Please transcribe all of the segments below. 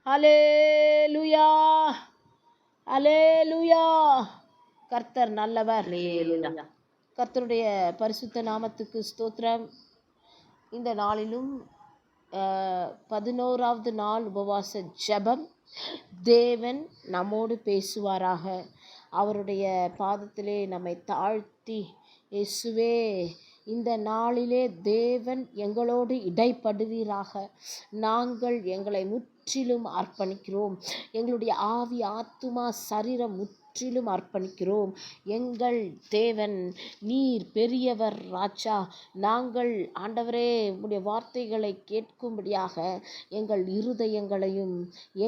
அல்லேலூயா, அல்லேலூயா. கர்த்தர் நல்லவர். அல்லேலூயா. கர்த்தருடைய பரிசுத்த நாமத்துக்கு ஸ்தோத்திரம். இந்த நாளிலும் 11வது நாள் உபவாச ஜெபம். தேவன் நம்மோடு பேசுவாராக. அவருடைய பாதத்திலே நம்மை தாழ்த்தி, இயேசுவே, இந்த நாளிலே தேவன் எங்களோடு இடைப்படுவீராக. நாங்கள் எங்களை முற்றிலும் அர்ப்பணிக்கிறோம். எங்களுடைய ஆவி, ஆத்துமா, சரீரம் முற்றிலும் அர்ப்பணிக்கிறோம். எங்கள் தேவன் நீர் பெரியவர் ராஜா. நாங்கள் ஆண்டவரே உம்முடைய வார்த்தைகளை கேட்கும்படியாக எங்கள் இருதயங்களையும்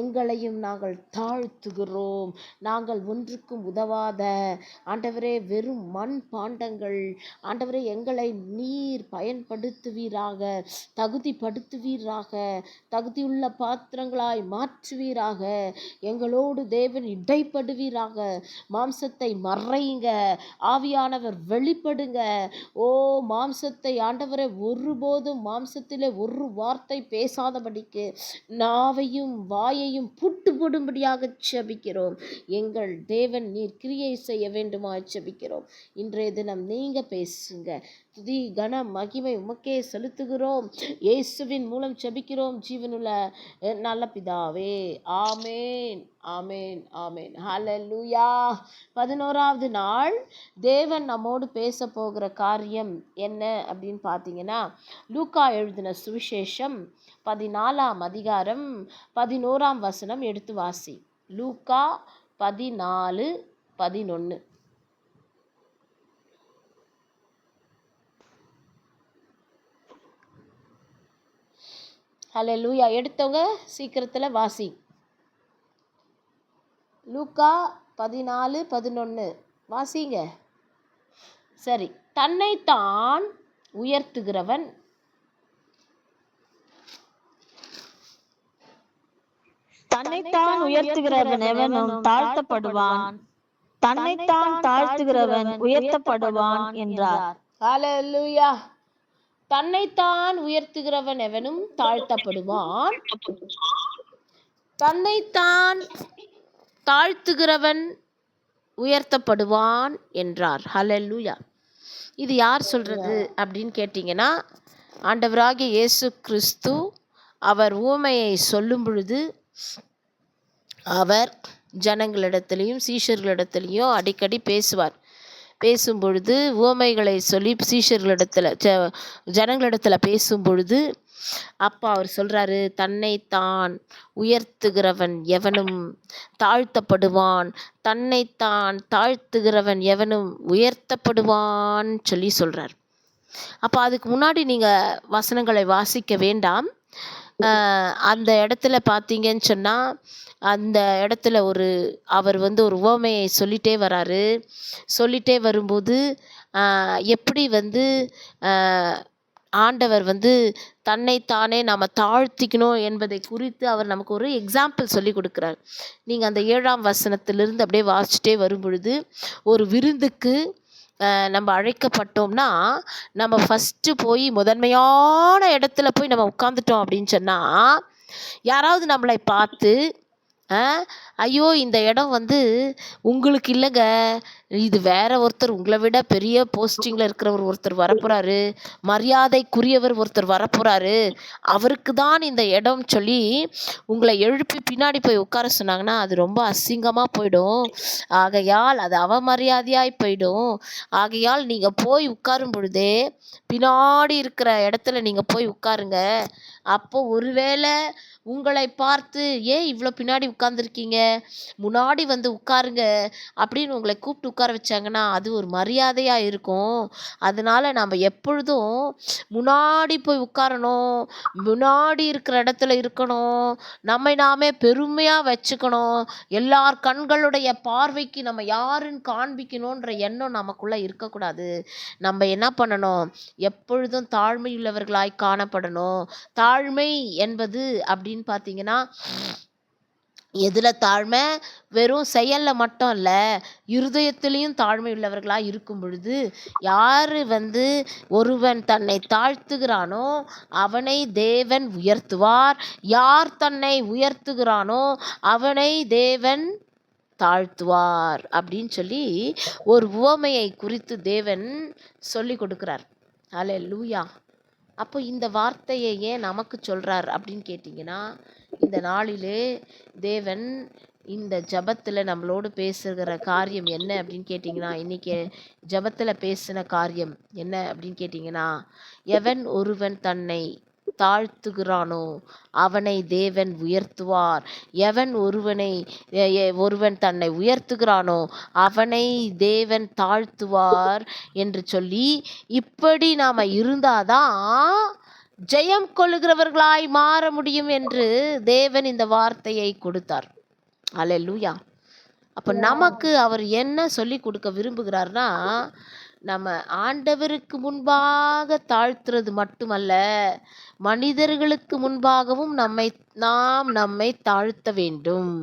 எங்களையும் நாங்கள் தாழ்த்துகிறோம். நாங்கள் ஒன்றுக்கும் உதவாத ஆண்டவரே வெறும் மண் பாண்டங்கள். ஆண்டவரே, எங்களை நீர் பயன்படுத்துவீராக, தகுதிப்படுத்துவீராக, தகுதியுள்ள பாத்திரங்களாய் மாற்றுவீராக. எங்களோடு தேவன் இடைப்படுவீராக. மாம்சத்தை மறையுங்க, ஆவியானவர் வெளிப்படுங்க. ஓ மாம்சத்தை ஆண்டவரை ஒருபோதும் மாம்சத்திலே ஒரு வார்த்தை பேசாதபடிக்கு நாவையும் வாயையும் புட்டு போடும்படியாக செபிக்கிறோம். எங்கள் தேவன் நீர் கிரியை செய்ய வேண்டுமா செபிக்கிறோம். இன்றைய தினம் நீங்க பேசுங்க. துதி கன மகிமை உமக்கே செலுத்துகிறோம். இயேசுவின் மூலம் செபிக்கிறோம் ஜீவனுள்ள நல்ல பிதாவே. ஆமேன், ஆமேன், ஆமேன். ஹல்லேலூயா. 11வது நாள் தேவன் நம்மோடு பேச போகிற காரியம் என்ன அப்படின்னு பார்த்தீங்கன்னா, லூக்கா எழுதின சுவிசேஷம் 14ஆம் அதிகாரம் 11ஆம் வசனம் எடுத்து வாசி. லூக்கா 14:11. ஹல்லேலூயா. எடுத்தவங்க சீக்கிரத்தில் வாசி. லூக்கா 14:11 வாசிங்க. சரி. தன்னைத்தான் உயர்த்துகிறவன் தன்னைத்தான் உயர்த்துகிறவன் எவனும் தாழ்த்தப்படுவான், தன்னைத்தான் தாழ்த்துகிறவன் உயர்த்தப்படுவான் என்றார். ஹல்லேலூயா. தன்னைத்தான் உயர்த்துகிறவன் எவனும் தாழ்த்தப்படுவான், தன்னைத்தான் தாழ்த்துகிறவன் உயர்த்தப்படுவான் என்றார். ஹல்லேலூயா. இது யார் சொல்றது அப்படின்னு கேட்டிங்கன்னா, ஆண்டவராகிய இயேசு கிறிஸ்து அவர் உவமையை சொல்லும் பொழுது அவர் ஜனங்களிடத்திலையும் சீஷர்களிடத்திலையும் அடிக்கடி பேசுவார். பேசும் பொழுது உவமைகளை சொல்லி சீஷர்களிடத்தில் ஜனங்களிடத்தில் பேசும் பொழுது அப்பா அவர் சொல்கிறாரு, தன்னைத்தான் உயர்த்துகிறவன் எவனும் தாழ்த்தப்படுவான், தன்னைத்தான் தாழ்த்துகிறவன் எவனும் உயர்த்தப்படுவான் சொல்லி சொல்கிறார். அப்போ அதுக்கு முன்னாடி நீங்கள் வசனங்களை வாசிக்க வேண்டாம். அந்த இடத்துல பார்த்தீங்கன்னு சொன்னால், அந்த இடத்துல அவர் ஒரு உவமையை சொல்லிகிட்டே வராரு. சொல்லிகிட்டே வரும்போது எப்படி ஆண்டவர் தன்னைத்தானே நாம் தாழ்த்திக்கணும் என்பதை குறித்து அவர் நமக்கு ஒரு எக்ஸாம்பிள் சொல்லி கொடுக்குறார். நீங்கள் அந்த 7ஆம் வசனத்திலிருந்து அப்படியே வாசிச்சுட்டே வரும் பொழுது, ஒரு விருந்துக்கு நம்ம அழைக்கப்பட்டோம்னா நம்ம ஃபஸ்ட்டு போய் முதன்மையான இடத்துல போய் நம்ம உட்காந்துட்டோம் அப்படின்னு சொன்னால், யாராவது நம்மளை பார்த்து ஐயோ இந்த இடம் உங்களுக்கு இல்லைங்க, இது வேற ஒருத்தர், உங்களை விட பெரிய போஸ்டிங்கில் இருக்கிறவர் ஒருத்தர் வரப்போகிறாரு, மரியாதைக்குரியவர் ஒருத்தர் வரப்போகிறாரு, அவருக்கு தான் இந்த இடம் சொல்லி உங்களை எழுப்பி பின்னாடி போய் உட்கார சொன்னாங்கன்னா அது ரொம்ப அசிங்கமாக போயிடும். ஆகையால் அது அவமரியாதையாய் போயிடும். ஆகையால் நீங்கள் போய் உட்காரும் பொழுதே பின்னாடி இருக்கிற இடத்துல நீங்கள் போய் உட்காருங்க. அப்போ ஒருவேளை உங்களை பார்த்து ஏன் இவ்வளோ பின்னாடி உட்கார்ந்துருக்கீங்க, முன்னாடி உட்காருங்க அப்படின்னு உங்களை கூப்பிட்டு உட்கார வச்சாங்கன்னா அது ஒரு மரியாதையாக இருக்கும். அதனால் நம்ம எப்பொழுதும் முன்னாடி போய் உட்காரணும், முன்னாடி இருக்கிற இடத்துல இருக்கணும், நம்மை நாமே பெருமையாக வச்சுக்கணும், எல்லார் கண்களுடைய பார்வைக்கு நம்ம யாருன்னு காண்பிக்கணுன்ற எண்ணம் நமக்குள்ளே இருக்கக்கூடாது. நம்ம என்ன பண்ணணும், எப்பொழுதும் தாழ்மையுள்ளவர்களாய் காணப்படணும். தாழ்மை என்பது அப்படின்னு பார்த்தீங்கன்னா, எதுல தாழ்மை? வெறும் செயல்ல மட்டும் இல்ல, இருதயத்திலையும் தாழ்மை உள்ளவர்களா இருக்கும் பொழுது, யாரு ஒருவன் தன்னை தாழ்த்துகிறானோ அவனை தேவன் உயர்த்துவார். யார் தன்னை உயர்த்துகிறானோ அவனை தேவன் தாழ்த்துவார் அப்படின்னு சொல்லி ஒரு உவமையை குறித்து தேவன் சொல்லி கொடுக்கிறார். அல்லேலூயா. அப்போ இந்த வார்த்தையை ஏன் நமக்கு சொல்றார் அப்படின்னு கேட்டிங்கன்னா, இந்த நாளிலே தேவன் இந்த ஜபத்தில் நம்மளோடு பேசுகிற காரியம் என்ன அப்படின்னு கேட்டிங்கன்னா, இன்னைக்கு ஜபத்தில் பேசின காரியம் என்ன அப்படின்னு கேட்டிங்கன்னா, எவன் ஒருவன் தன்னை தாழ்த்துகிறானோ அவனை தேவன் உயர்த்துவார். எவன் ஒருவன் தன்னை உயர்த்துகிறானோ அவனை தேவன் தாழ்த்துவார் என்று சொல்லி, இப்படி நாம் இருந்தாதான் ஜெயம் கொள்ளுகிறவர்களாய் மாற முடியும் என்று தேவன் இந்த வார்த்தையை கொடுத்தார். அல்லேலூயா. அப்போ நமக்கு அவர் என்ன சொல்லி கொடுக்க விரும்புகிறார்னா, நம்ம ஆண்டவருக்கு முன்பாக தாழ்த்துறது மட்டுமல்ல, மனிதர்களுக்கு முன்பாகவும் நம்மை தாழ்த்த வேண்டும்.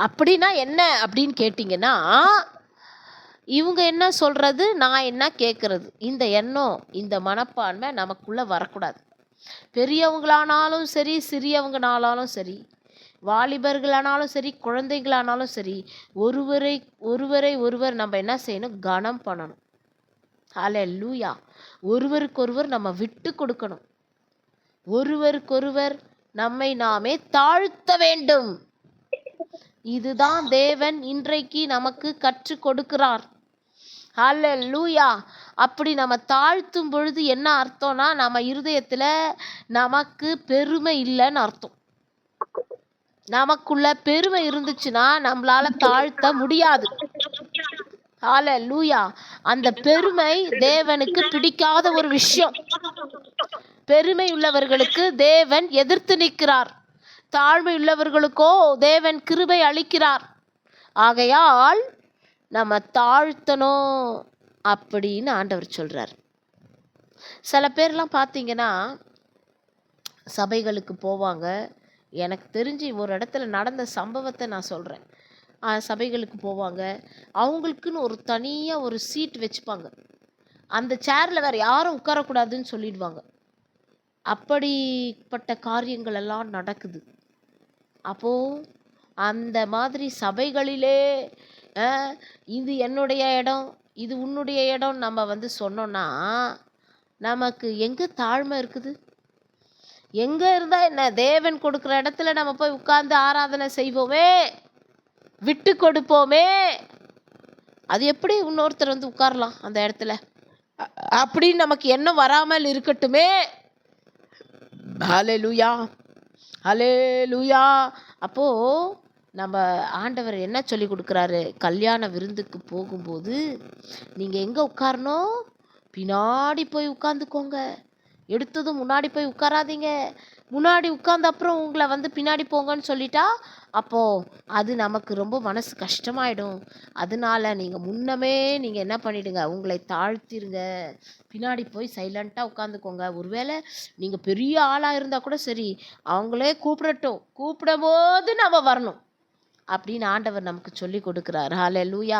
அப்படின்னா என்ன அப்படின்னு கேட்டிங்கன்னா, இவங்க என்ன சொல்றது, நான் என்ன கேட்கறது, இந்த எண்ணம், இந்த மனப்பான்மை நமக்குள்ள வரக்கூடாது. பெரியவங்களானாலும் சரி, சிறியவங்கனாலும் சரி, வாலிபர்களானாலும் சரி, குழந்தைகளானாலும் சரி, ஒருவரை நம்ம என்ன செய்யணும்? கனம் பண்ணணும். ஹல்லேலூயா. ஒருவருக்கொருவர் நம்ம விட்டு கொடுக்கணும். ஒருவருக்கொருவர் நம்மை நாமே தாழ்த்த வேண்டும். இதுதான் தேவன் இன்றைக்கு நமக்கு கற்றுக் கொடுக்கிறார். ஹல்லேலூயா. அப்படி நம்ம தாழ்த்தும் பொழுது என்ன அர்த்தம்னா, நம்ம இருதயத்தில் நமக்கு பெருமை இல்லைன்னு அர்த்தம். நமக்குள்ள பெருமை இருந்துச்சுன்னா நம்மளால தாழ்த்த முடியாது. ஹல்லேலூயா. அந்த பெருமை தேவனுக்கு பிடிக்காத ஒரு விஷயம். பெருமை உள்ளவர்களுக்கு தேவன் எதிர்த்து நிற்கிறார். தாழ்மை உள்ளவர்களுக்கோ தேவன் கிருபை அளிக்கிறார். ஆகையால் நம்ம தாழ்த்தணும் அப்படின்னு ஆண்டவர் சொல்றார். சில பேர்லாம் பார்த்தீங்கன்னா சபைகளுக்கு போவாங்க. எனக்கு தெரிஞ்சு ஒரு இடத்துல நடந்த சம்பவத்தை நான் சொல்கிறேன். சபைகளுக்கு போவாங்க. அவங்களுக்குன்னு ஒரு தனியாக ஒரு சீட் வச்சுப்பாங்க. அந்த சேரில் வேறு யாரும் உட்காரக்கூடாதுன்னு சொல்லிடுவாங்க. அப்படிப்பட்ட காரியங்கள் எல்லாம் நடக்குது. அப்போது அந்த மாதிரி சபைகளிலே இது என்னுடைய இடம், இது உன்னுடைய இடம் நம்ம சொன்னோன்னா, நமக்கு எங்கே தாழ்மை இருக்குது? எங்கே இருந்தால் என்ன? தேவன் கொடுக்குற இடத்துல நம்ம போய் உட்கார்ந்து ஆராதனை செய்வோமே, விட்டு கொடுப்போமே. அது எப்படி இன்னொருத்தர் உட்காரலாம் அந்த இடத்துல அப்படின்னு நமக்கு எண்ணம் வராமல் இருக்கட்டுமே. ஹல்லேலூயா, ஹல்லேலூயா. அப்போது நம்ம ஆண்டவர் என்ன சொல்லி கொடுக்குறாரு? கல்யாண விருந்துக்கு போகும்போது நீங்கள் எங்கே உட்காரணும்? பின்னாடி போய் உட்காந்துக்கோங்க. எடுத்ததும் முன்னாடி போய் உட்காராதீங்க. முன்னாடி உட்கார்ந்த அப்புறம் உங்களை பின்னாடி போங்கன்னு சொல்லிட்டா அப்போது அது நமக்கு ரொம்ப மனசு கஷ்டமாயிடும். அதனால நீங்கள் என்ன பண்ணிடுங்க, உங்களை தாழ்த்திடுங்க. பின்னாடி போய் சைலண்ட்டாக உட்காந்துக்கோங்க. ஒருவேளை நீங்கள் பெரிய ஆளாக இருந்தால் கூட சரி, அவங்களே கூப்பிடட்டும், கூப்பிடும்போது நம்ம வரணும் அப்படின்னு ஆண்டவர் நமக்கு சொல்லி கொடுக்குறார். ஹல்லேலூயா.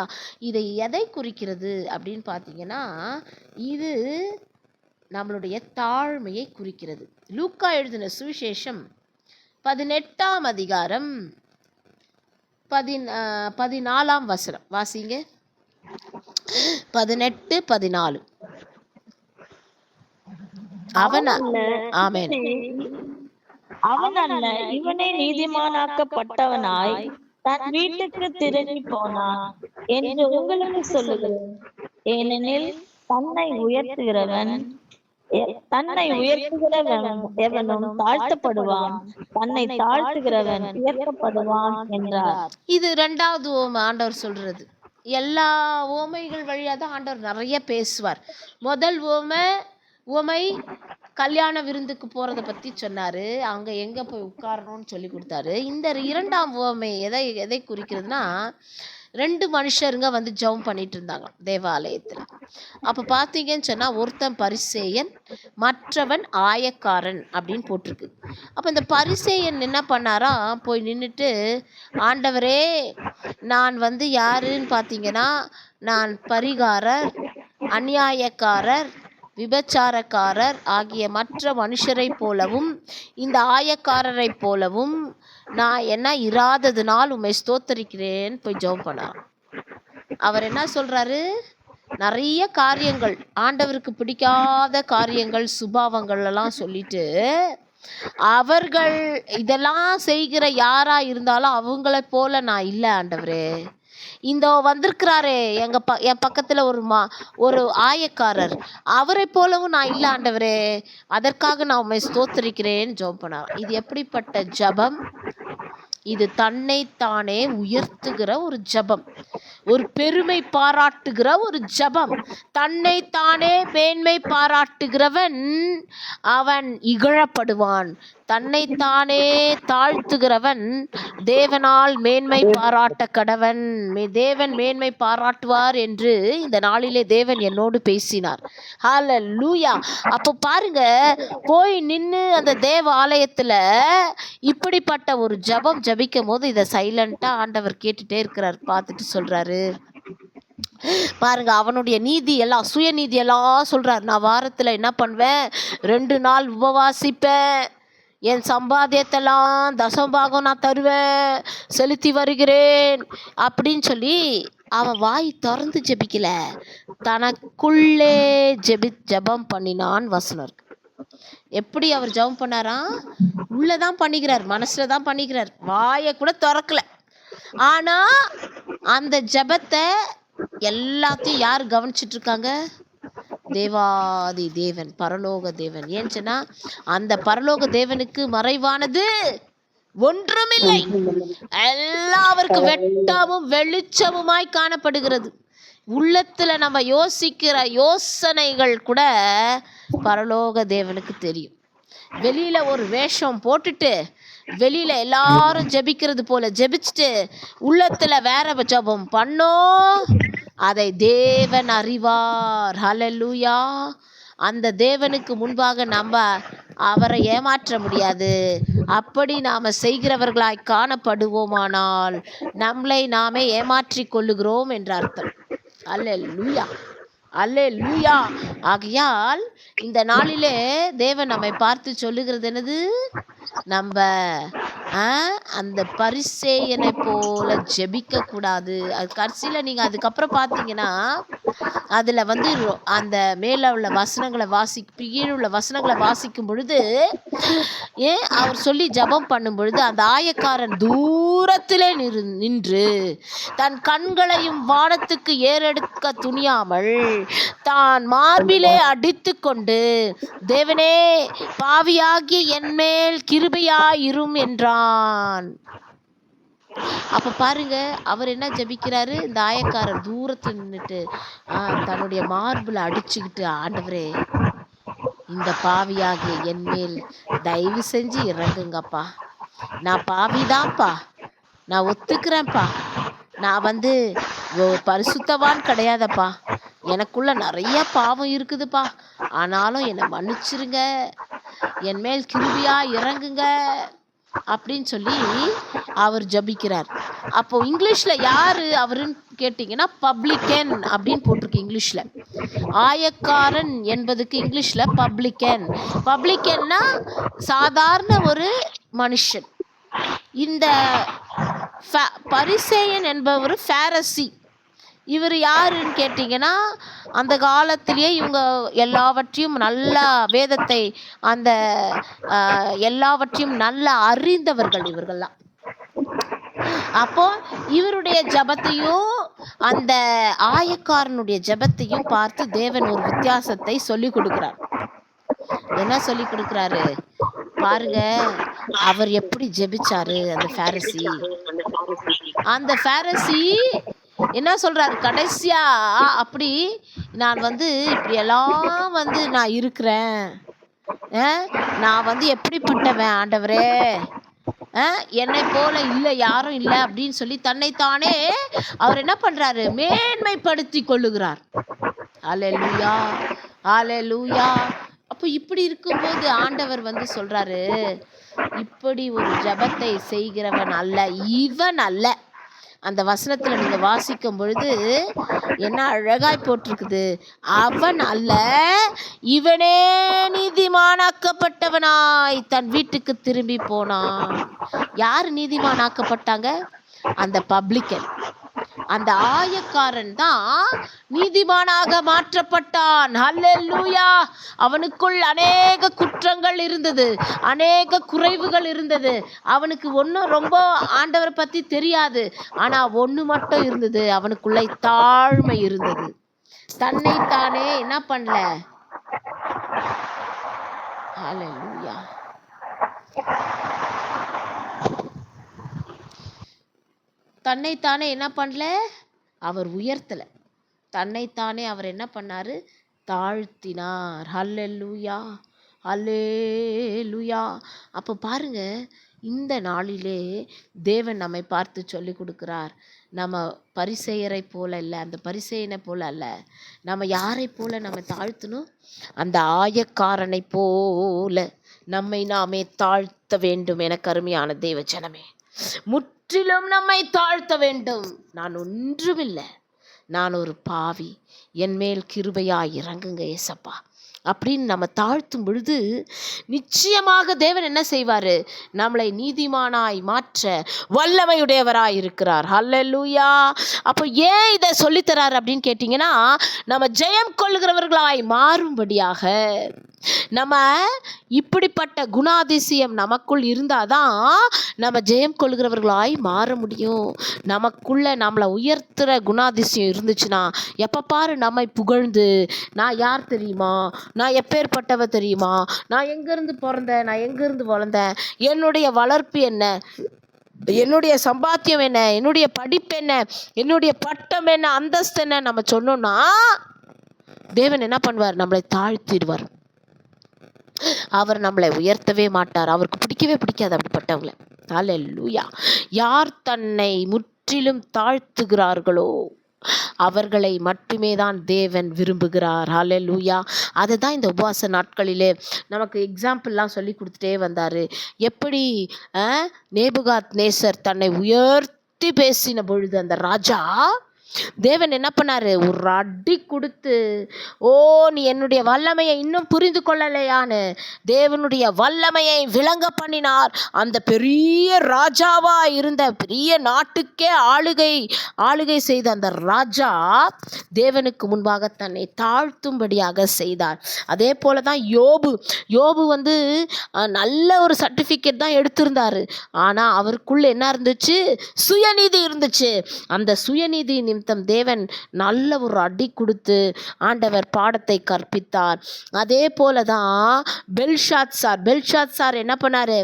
இதை எதை குறிக்கிறது அப்படின்னு பார்த்தீங்கன்னா, இது நம்மளுடைய தாழ்மையை குறிக்கிறது. லூக்கா எழுதின சுவிசேஷம் 18ஆம் அதிகாரம் 14ஆம் வசனம் வாசிங்க. 18-14. அவன் ஆமென். அவன் அல்ல, இவனே நீதிமானாக்கப்பட்டவனாய் தன் வீட்டுக்கு திரும்பி போனான் என்று உங்களுக்கு சொல்லுகிறேன். ஏனெனில் தன்னை உயர்த்துகிறவன் எவனும் தாழ்த்தப்படுவான், தன்னை தாழ்த்துகிறவன் உயர்த்தப்படுவான் என்றார். இது 2வது ஓமை ஆண்டவர் சொல்றது. எல்லா ஓமைகள் வழியாக தான் ஆண்டவர் நிறைய பேசுவார். முதல் ஓமை கல்யாண விருந்துக்கு போகிறத பற்றி சொன்னார். அங்கே எங்கே போய் உட்காரணும்னு சொல்லி கொடுத்தாரு. இந்த 2ஆம் ஓமை எதை குறிக்கிறதுனா, 2 மனுஷருங்க வந்து ஜெபம் பண்ணிட்டு இருந்தாங்க தேவாலயத்தில். அப்போ பார்த்தீங்கன்னு சொன்னால் ஒருத்தன் பரிசேயன், மற்றவன் ஆயக்காரன் அப்படின்னு போட்டிருக்கு. அப்போ இந்த பரிசேயன் என்ன பண்ணாராம், போய் நின்றுட்டு, ஆண்டவரே நான் வந்து யாருன்னு பார்த்தீங்கன்னா நான் பரிகாரர், அநியாயக்காரர், விபச்சாரக்காரர் ஆகிய மற்ற மனுஷரைப் போலவும் இந்த ஆயக்காரரைப் போலவும் நான் என்ன இராததினால் உம்மை ஸ்தோத்தரிக்கிறேன் போய் ஜெபம் பண்ணாராம். அவர் என்ன சொல்றாரு, நிறைய காரியங்கள் ஆண்டவருக்கு பிடிக்காத காரியங்கள் சுபாவங்கள் எல்லாம் சொல்லிட்டு, அவர்கள் இதெல்லாம் செய்கிற யாரா இருந்தாலும் அவங்கள போல நான் இல்லை ஆண்டவரே, இந்த வந்திருக்கிறாரே என் பக்கத்துல ஒரு ஆயக்காரர், அவரை போலவும் நான் இல்லை ஆண்டவரே, அதற்காக நான் உம்மை ஸ்தோத்தரிக்கிறேன்னு ஜெபம் பண்ணார். இது எப்படிப்பட்ட ஜெபம்? இது தன்னைத்தானே உயர்த்துகிற ஒரு ஜெபம், ஒரு பெருமை பாராட்டுகிற ஒரு ஜெபம். தன்னைத்தானே மேன்மை பாராட்டுகிறவன் அவன் இகழப்படுவான். தன்னைத்தானே தாழ்த்துகிறவன் தேவனால் மேன்மை பாராட்ட கடவன். தேவன் மேன்மை பாராட்டுவார் என்று இந்த நாளிலே தேவன் என்னோடு பேசினார். ஹல்லேலூயா. அப்போ பாருங்க, போய் நின்று அந்த தேவ ஆலயத்துல இப்படிப்பட்ட ஒரு ஜெபம் ஜெபிக்கும் போது இதை சைலண்டா ஆண்டவர் கேட்டுட்டே இருக்கிறார். பார்த்துட்டு சொல்றாரு பாருங்க, அவனுடைய நீதி எல்லாம் சுயநீதி எல்லாம் சொல்றாரு. நான் வாரத்துல என்ன பண்ணுவேன், 2 நாள் உபவாசிப்பேன், என் சம்பாத்தியத்தெல்லாம் தசம்பாகம் நான் தருவேன், செலுத்தி வருகிறேன் அப்படின்னு சொல்லி அவன் வாய் திறந்து ஜெபிக்கல, தனக்குள்ளே ஜெபம் பண்ணினான் வசனம் இருக்கு. எப்படி அவர் ஜெபம் பண்ணாரா? உள்ளதான் பண்ணிக்கிறார், மனசுல தான் பண்ணிக்கிறார், வாயை கூட திறக்கல. ஆனா அந்த ஜெபத்தை எல்லாத்தையும் யார் கவனிச்சிட்டு இருக்காங்க? தேவாதி தேவன், பரலோக தேவன். ஏன்னு சொன்னா அந்த பரலோக தேவனுக்கு மறைவானது ஒன்றுமில்லை, எல்லாருக்கும் வெட்டமும் வெளிச்சமுமாய் காணப்படுகிறது. உள்ளத்துல நம்ம யோசிக்கிற யோசனைகள் கூட பரலோக தேவனுக்கு தெரியும். வெளியில ஒரு வேஷம் போட்டுட்டு வெளியில எல்லாரும் ஜெபிக்கிறது போல ஜெபிச்சுட்டு உள்ளத்துல வேற ஜெபம் பண்ணோம், அதை தேவன் அறிவார். ஹல்லேலூயா. அந்த தேவனுக்கு முன்பாக நம்ம அவரை ஏமாற்ற முடியாது. அப்படி நாம செய்கிறவர்களாய் காணப்படுவோமானால் நம்மளை நாமே ஏமாற்றிக் கொள்ளுகிறோம் என்ற அர்த்தம். அல்லேலூயா, அல்லேலூயா. ஆகையால் இந்த நாளிலே தேவன் நம்மை பார்த்து சொல்லுகிறது என்னது, நம்ம அந்த பரிசேயனை போல ஜெபிக்க கூடாது. அது கடைசியில நீங்க அதுக்கப்புறம் பார்த்தீங்கன்னா அதுல வந்து அந்த மேல உள்ள வசனங்களை கீழே உள்ள வசனங்களை வாசிக்கும் பொழுது அவர் சொல்லி ஜெபம் பண்ணும் பொழுது அந்த ஆயக்காரன் தூரத்திலே நின்று தன் கண்களையும் வானத்துக்கு ஏறெடுக்க துணியாமல் தான் மார்பிலே அடித்து கொண்டு, தேவனே பாவியாகிய என்மேல் கிருபையாயிரும் என்றான். அப்ப பாருங்க, அவர் என்ன ஜெபிக்கிறாரு, இந்த ஆயக்காரர் தூரத்துல நின்றுட்டு தன்னுடைய மார்பில் அடிச்சுக்கிட்டு, ஆண்டவரே இந்த பாவியாகிய என்மேல் தயவு செஞ்சு இறங்குங்கப்பா, நான் பாவிதான்ப்பா, நான் ஒத்துக்கிறேன்ப்பா, நான் வந்து பரிசுத்தவான் கிடையாதப்பா, எனக்குள்ள நிறைய பாவம் இருக்குதுப்பா, ஆனாலும் என்னை மன்னிச்சிருங்க, என் மேல் கிருபையா இறங்குங்க அப்படின்னு சொல்லி அவர் ஜபிக்கிறார். அப்போ இங்கிலீஷ்ல யாரு அவருன்னு கேட்டீங்கன்னா பப்ளிகன் அப்படின்னு போட்டிருக்கு இங்கிலீஷ்ல. ஆயக்காரன் என்பதுக்கு இங்கிலீஷ்ல பப்ளிகன். பப்ளிகன்னா சாதாரண ஒரு மனுஷன். இந்த பரிசேயன் என்பவர் பாரசி. இவர் யாருன்னு கேட்டிங்கன்னா அந்த காலத்திலேயே இவங்க எல்லாவற்றையும் நல்ல வேதத்தை அந்த எல்லாவற்றையும் நல்ல அறிந்தவர்கள் இவர்கள்லாம். அப்போ இவருடைய ஜபத்தையும் அந்த ஆயக்காரனுடைய ஜபத்தையும் பார்த்து தேவன் ஒரு வித்தியாசத்தை சொல்லி கொடுக்கிறார். என்ன சொல்லி கொடுக்கிறாரு பாருங்க, அவர் எப்படி ஜெபிச்சாரு அந்த பாரசி. அந்த பாரசி என்ன சொல்றாரு கடைசியா, அப்படி நான் வந்து இப்படி எல்லாம் வந்து நான் இருக்கிறேன், நான் வந்து எப்படிப்பட்டவன் ஆண்டவரே, என்னை போல இல்லை, யாரும் இல்லை அப்படின்னு சொல்லி தன்னைத்தானே அவர் என்ன பண்றாரு? மேன்மைப்படுத்தி கொள்ளுகிறார். அல்லேலூயா, அல்லேலூயா. அப்போ இப்படி இருக்கும்போது ஆண்டவர் சொல்றாரு, இப்படி ஒரு ஜெபத்தை செய்கிறவன் அல்ல, இவன் அல்ல. அந்த வசனத்துல நீங்க வாசிக்கும் பொழுது என்ன அழகாய் போட்டிருக்குது, அவன் அல்ல, இவனே நீதிமானாக்கப்பட்டவனாய் தன் வீட்டுக்கு திரும்பி போனான். யார் நீதிமானாக்கப்பட்டாங்க? அந்த பப்ளிக்கன், அந்த ஆயக்காரன் தான் நீதிமானாக மாற்றப்பட்டான். ஹல்லேலூயா. அவனுக்குள் அநேக குற்றங்கள் இருந்தது, அநேக குறைவுகள் இருந்தது. அவனுக்கு ஒன்றும் ரொம்ப ஆண்டவரை பற்றி தெரியாது. ஆனால் ஒன்று மட்டும் இருந்தது, அவனுக்குள்ளே தாழ்மை இருந்தது. தன்னைத்தானே என்ன பண்ணல? ஹல்லேலூயா. தன்னைத்தானே என்ன பண்ணல? அவர் உயர்த்தலை. தன்னைத்தானே அவர் என்ன பண்ணாரு? தாழ்த்தினார். ஹல்லேலூயா, ஹல்லேலூயா. அப்போ பாருங்க, இந்த நாளிலே தேவன் நம்மை பார்த்து சொல்லி கொடுக்கிறார், நம்ம பரிசேயரை போல இல்லை, அந்த பரிசேயனை போல அல்ல. நம்ம யாரை போல நம்ம தாழ்த்தணும்? அந்த ஆயக்காரனை போல நம்மை நாமே தாழ்த்த வேண்டும். எனக்கு அருமையான தேவ ஜனமே, முற்றிலும் நம்மை தாழ்த்த வேண்டும். நான் ஒன்றுமில்லை, நான் ஒரு பாவி, என் மேல் கிருபையாய் இறங்குங்க ஏசப்பா அப்படின்னு நம்ம தாழ்த்தும் பொழுது நிச்சயமாக தேவன் என்ன செய்வார்? நம்மளை நீதிமானாய் மாற்ற வல்லமையுடையவராய் இருக்கிறார். ஹல்லேலூயா. அப்போ ஏன் இதை சொல்லித்தரார் அப்படின்னு கேட்டிங்கன்னா, நம்ம ஜெயம் கொள்கிறவர்களாய் மாறும்படியாக. நம்ம இப்படிப்பட்ட குணாதிசயம் நமக்குள் இருந்தாதான் நம்ம ஜெயம் கொள்கிறவர்களாய் மாற முடியும். நமக்குள்ள நம்மளை உயர்த்துற குணாதிசயம் இருந்துச்சுன்னா, எப்போ பாரு நம்மை புகழ்ந்து, நான் யார் தெரியுமா, நான் எப்பேற்பட்டவ தெரியுமா, நான் எங்கேருந்து பிறந்தேன், நான் எங்கேருந்து வளர்ந்தேன், என்னுடைய வளர்ப்பு என்ன, என்னுடைய சம்பாத்தியம் என்ன, என்னுடைய படிப்பு என்ன, என்னுடைய பட்டம் என்ன, அந்தஸ்து என்ன நம்ம சொன்னோம்னா தேவன் என்ன பண்ணுவார்? நம்மளை தாழ்த்திடுவார். அவர் நம்மளை உயர்த்தவே மாட்டார். அவருக்கு பிடிக்கவே பிடிக்காது அப்படிப்பட்டவங்களை. ஹல்லேலூயா. யார் தன்னை முற்றிலும் தாழ்த்துகிறார்களோ அவர்களை மட்டுமே தான் தேவன் விரும்புகிறார். ஹல்லேலூயா. அதுதான் இந்த உபவாச நாட்களிலே நமக்கு எக்ஸாம்பிள்லாம் சொல்லி கொடுத்துட்டே வந்தார். எப்படி நேபுகாத் நேசர் தன்னை உயர்த்தி பேசின பொழுது அந்த ராஜா தேவன் என்ன பண்ணாரு? ஒரு அடி கொடுத்து, ஓ நீ என்னுடைய வல்லமையை இன்னும் புரிந்து கொள்ளலையான்னு தேவனுடைய வல்லமையை விளங்க பண்ணினார். அந்த பெரிய ராஜாவா இருந்த, பெரிய நாட்டுக்கே ஆளுகை செய்த அந்த ராஜா தேவனுக்கு முன்பாக தன்னை தாழ்த்தும்படியாக செய்தார். அதே போல தான் யோபு நல்ல ஒரு சர்டிஃபிகேட் தான் எடுத்திருந்தாரு. ஆனால் அவருக்குள்ள என்ன இருந்துச்சு? சுயநீதி இருந்துச்சு. அந்த சுயநீதி தேவன் நல்ல ஒரு அடி கொடுத்து ஆண்டவர் பாடத்தை கற்பித்தார். அதே போலதான் பெல்ஷாத்சார் என்ன பண்ணாரு?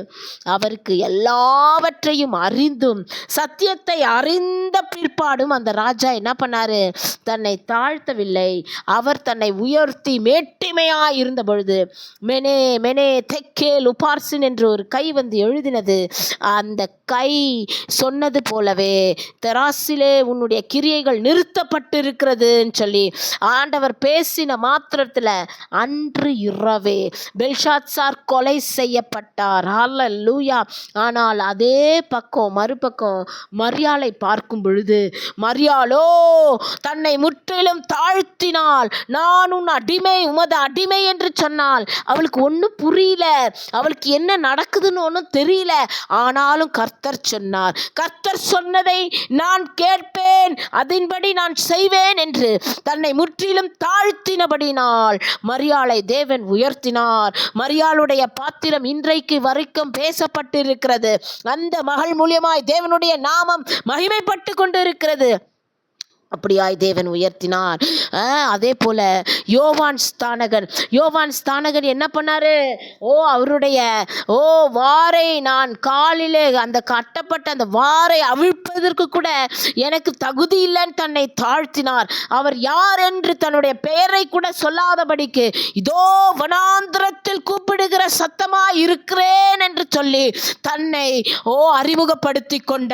அவருக்கு எல்லாவற்றையும் அறிந்தும் சத்தியத்தை அறிந்த பிற்பாடும் அந்த ராஜா என்ன பண்ணாரு? தன்னை தாழ்த்தவில்லை. அவர் தன்னை உயர்த்தி மேட்டிமையாய் இருந்த பொழுது மெனே மெனே தெக்கேல் உபார்சின் என்று ஒரு கை எழுதினது. அந்த கை சொன்னது போலவே தெராசிலே உன்னுடைய கிரியைகள் நிறுத்தப்பட்டிருக்கிறதுன்னு சொல்லி ஆண்டவர் பேசின மாத்திரத்தில் அன்று இரவே பெல்ஷாத்சார் கொலை செய்யப்பட்டார். ஹல்லேலூயா. ஆனால் அதே பக்கம் மறுபக்கம் மரியாளை பார்க்கும் பொழுது மரியாளோ தன்னை முற்றிலும் தாழ்த்தினாள். நான் உன் அடிமை, உமது அடிமை என்று சொன்னால் அவளுக்கு ஒன்றும் புரியல, அவளுக்கு என்ன நடக்குதுன்னு ஒன்றும் தெரியல. ஆனாலும் கர்த்தர் சொன்னார், கர்த்தர் சொன்னதை நான் கேட்பேன், அதன்படி நான் செய்வேன் என்று தன்னை முற்றிலும் தாழ்த்தினபடினால் மரியாளை தேவன் உயர்த்தினார். மரியாளுடைய பாத்திரம் இன்றைக்கு வரைக்கும் பேசப்பட்டிருக்கிறது. அந்த மகள் மூலியமாய் தேவனுடைய நாமம் மகிமைப்பட்டு கொண்டிருக்கிறது. அப்படியாய் தேவன் உயர்த்தினார். அதே போல யோவான் ஸ்தானகன் என்ன பண்ணாரு? அவருடைய வாரை நான் காலிலே அந்த கட்டப்பட்ட அந்த வாரை அவிழ்ப்பதற்கு கூட எனக்கு தகுதி இல்லைன்னு தன்னை தாழ்த்தினார். அவர் யார் என்று தன்னுடைய பெயரை கூட சொல்லாதபடிக்கு இதோ வனாந்திரத்தில் கூப்பிடுகிற சத்தமாய் இருக்கிறேன் என்று சொல்லி தன்னை அறிமுகப்படுத்தி கொண்ட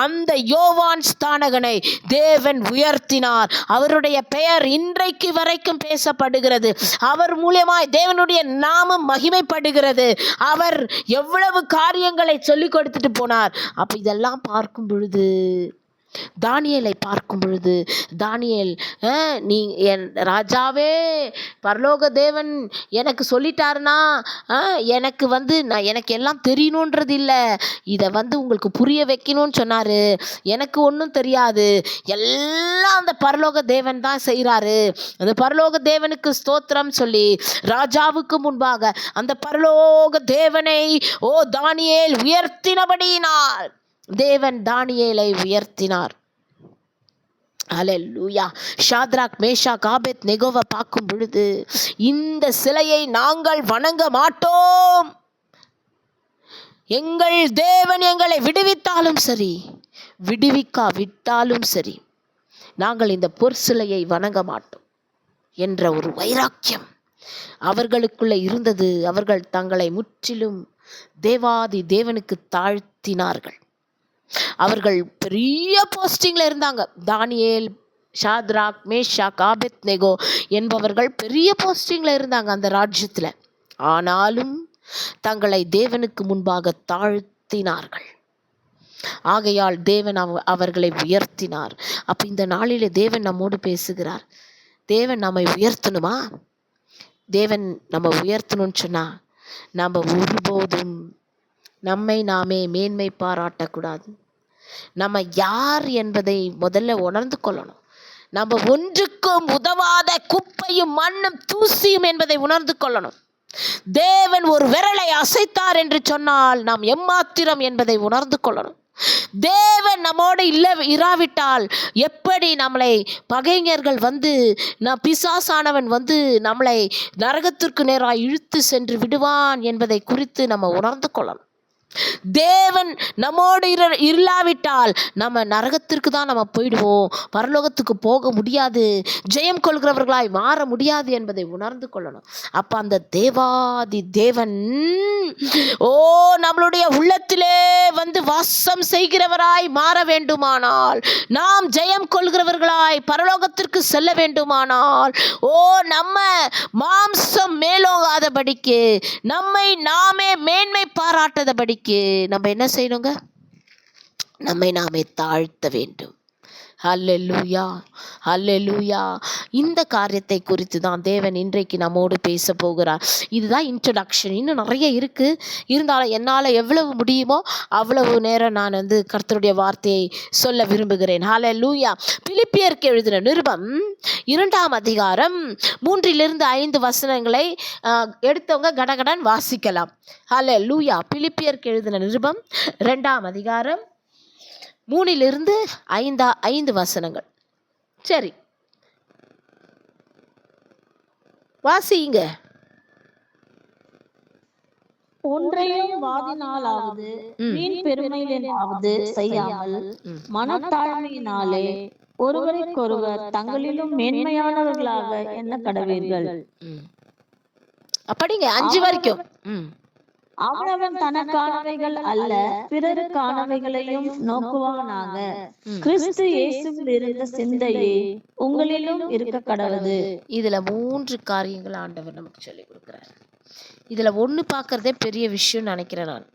அந்த யோவான் ஸ்தானகனை தேவன் உயர்த்தினார். அவருடைய பெயர் இன்றைக்கு வரைக்கும் பேசப்படுகிறது. அவர் மூலமாய் தேவனுடைய நாமம் மகிமைப்படுகிறது. அவர் எவ்வளவு காரியங்களை சொல்லிக் கொடுத்துட்டு போனார். அப்ப இதெல்லாம் பார்க்கும் பொழுது, தானியேலை பார்க்கும் பொழுது, தானியேல் நீ என் ராஜாவே, பரலோக தேவன் எனக்கு சொல்லிட்டாருன்னா எனக்கு எனக்கு எல்லாம் தெரியணுன்றது இல்லை, இதை உங்களுக்கு புரிய வைக்கணும்னு சொன்னார். எனக்கு ஒன்றும் தெரியாது, எல்லாம் அந்த பரலோக தேவன் தான் செய்கிறாரு. அந்த பரலோக தேவனுக்கு ஸ்தோத்திரம் சொல்லி ராஜாவுக்கு முன்பாக அந்த பரலோக தேவனை தானியேல் உயர்த்தினபடியினால் தேவன் தானியேலை உயர்த்தினார். அல்லேலூயா. ஷாத்ராக், மேஷாக், ஆபேத்நேகோவை பார்க்கும் பொழுது, இந்த சிலையை நாங்கள் வணங்க மாட்டோம், எங்கள் தேவன் எங்களை விடுவித்தாலும் சரி விடுவிக்காவிட்டாலும் சரி நாங்கள் இந்த பொற்சிலையை வணங்க மாட்டோம் என்ற ஒரு வைராக்கியம் அவர்களுக்குள்ள இருந்தது. அவர்கள் தங்களை முற்றிலும் தேவாதி தேவனுக்கு தாழ்த்தினார்கள். அவர்கள் பெரிய போஸ்டிங்ல இருந்தாங்க. தானியேல், ஷாத்ராக், மேஷாக், ஆபேத்நேகோ என்பவர்கள் பெரிய போஸ்டிங்ல இருந்தாங்க அந்த ராஜ்யத்துல. ஆனாலும் தங்களை தேவனுக்கு முன்பாக தாழ்த்தினார்கள். ஆகையால் தேவன் அவர்களை உயர்த்தினார். அப்ப இந்த நாளிலே தேவன் நம்மோடு பேசுகிறார். தேவன் நம்மை உயர்த்தணுமா? தேவன் நம்ம உயர்த்தணும்னு சொன்னா நம்ம ஒருபோதும் நம்மை நாமே மேன்மை பாராட்டக்கூடாது. நம்ம யார் என்பதை முதல்ல உணர்ந்து கொள்ளணும். நம்ம ஒன்றுக்கும் உதவாத குப்பையும் மண்ணும் தூசியும் என்பதை உணர்ந்து கொள்ளணும். தேவன் ஒரு விரலை அசைத்தார் என்று சொன்னால் நாம் எம்மாத்திரம் என்பதை உணர்ந்து கொள்ளணும். தேவன் நம்மோடு இராவிட்டால் எப்படி நம்மளை பகைஞர்கள் பிசாசானவன் நம்மளை நரகத்திற்கு நேராக இழுத்து சென்று விடுவான் என்பதை குறித்து நம்ம உணர்ந்து கொள்ளணும். தேவன் நம்மோடு இல்லாவிட்டால் நம்ம நரகத்திற்கு தான் நம்ம போயிடுவோம், பரலோகத்துக்கு போக முடியாது, ஜெயம் கொள்கிறவர்களாய் மாற முடியாது என்பதை உணர்ந்து கொள்ளணும். அப்ப அந்த தேவாதி தேவன் நம்மளுடைய உள்ளத்திலே வாசம் செய்கிறவராய் மாற வேண்டுமானால், நாம் ஜெயம் கொள்கிறவர்களாய் பரலோகத்திற்கு செல்ல வேண்டுமானால், நம்ம மாம்சம் மேலோகாதபடிக்கு, நம்மை நாமே மேன்மை பாராட்டாதபடிக்கு நம்ம என்ன செய்யணுங்க? நம்மை நாமே தாழ்த்த வேண்டும். ஹல்லேலூயா, ஹல்லேலூயா. இந்த காரியத்தை குறித்து தான் தேவன் இன்றைக்கு நம்மோடு பேச போகிறார். இதுதான் இன்ட்ரடக்ஷன். இன்னும் நிறைய இருக்கு. இருந்தாலும் என்னால் எவ்வளவு முடியுமோ அவ்வளவு நேரம் நான் கர்த்தருடைய வார்த்தையை சொல்ல விரும்புகிறேன். ஹல்லேலூயா. பிலிப்பியருக்கு எழுதின நிருபம் 2ஆம் அதிகாரம் 3-5 வசனங்களை எடுத்தவங்க கடகடன் வாசிக்கலாம். ஹல்லேலூயா. பிலிப்பியருக்கு எழுதின நிருபம் 2ஆம் அதிகாரம் 3-5 வசனங்கள். சரி, வாசிங்க. ஒன்றையும் வாதினாலாவது வீண் பெருமையினாவது செய்யாமல் மனத்தாழ்மையினாலே ஒருவருக்கொருவர் தங்களிலும் மேன்மையானவர்களாக எண்ண கடவீர்கள். அப்படிங்க 5 வரைக்கும். அவனவன் தனக்கானவைகள் அல்ல பிறருக்கானவைகளையும் நோக்குவானாக. கிறிஸ்து இயேசுவில் இருந்த சிந்தையே உங்களிலும் இருக்க கடவுது. இதுல 3 காரியங்கள் ஆண்டவர் நமக்கு சொல்லி கொடுக்கிறார். இதுல 1 பார்க்கறதே பெரிய விஷயம் நினைக்கிறேன் நான்.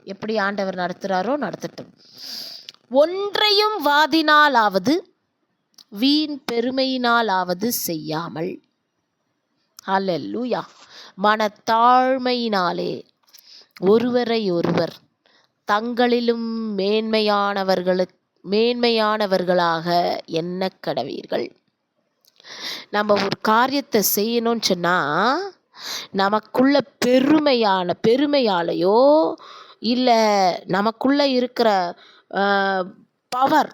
எப்படி ஆண்டவர் நடத்துறாரோ நடத்தட்டும். ஒன்றையும் வாதினாலாவது வீண் பெருமையினாலாவது செய்யாமல், அல்லேலூயா, மனத்தாழ்மையினாலே ஒருவரை ஒருவர் தங்களிலும் மேன்மையானவர்களாக எண்ண கடவீர்கள். நம்ம ஒரு காரியத்தை செய்யணும்னு சொன்னா நமக்குள்ள பெருமையாலையோ இல்லை நமக்குள்ள இருக்கிற பவர்,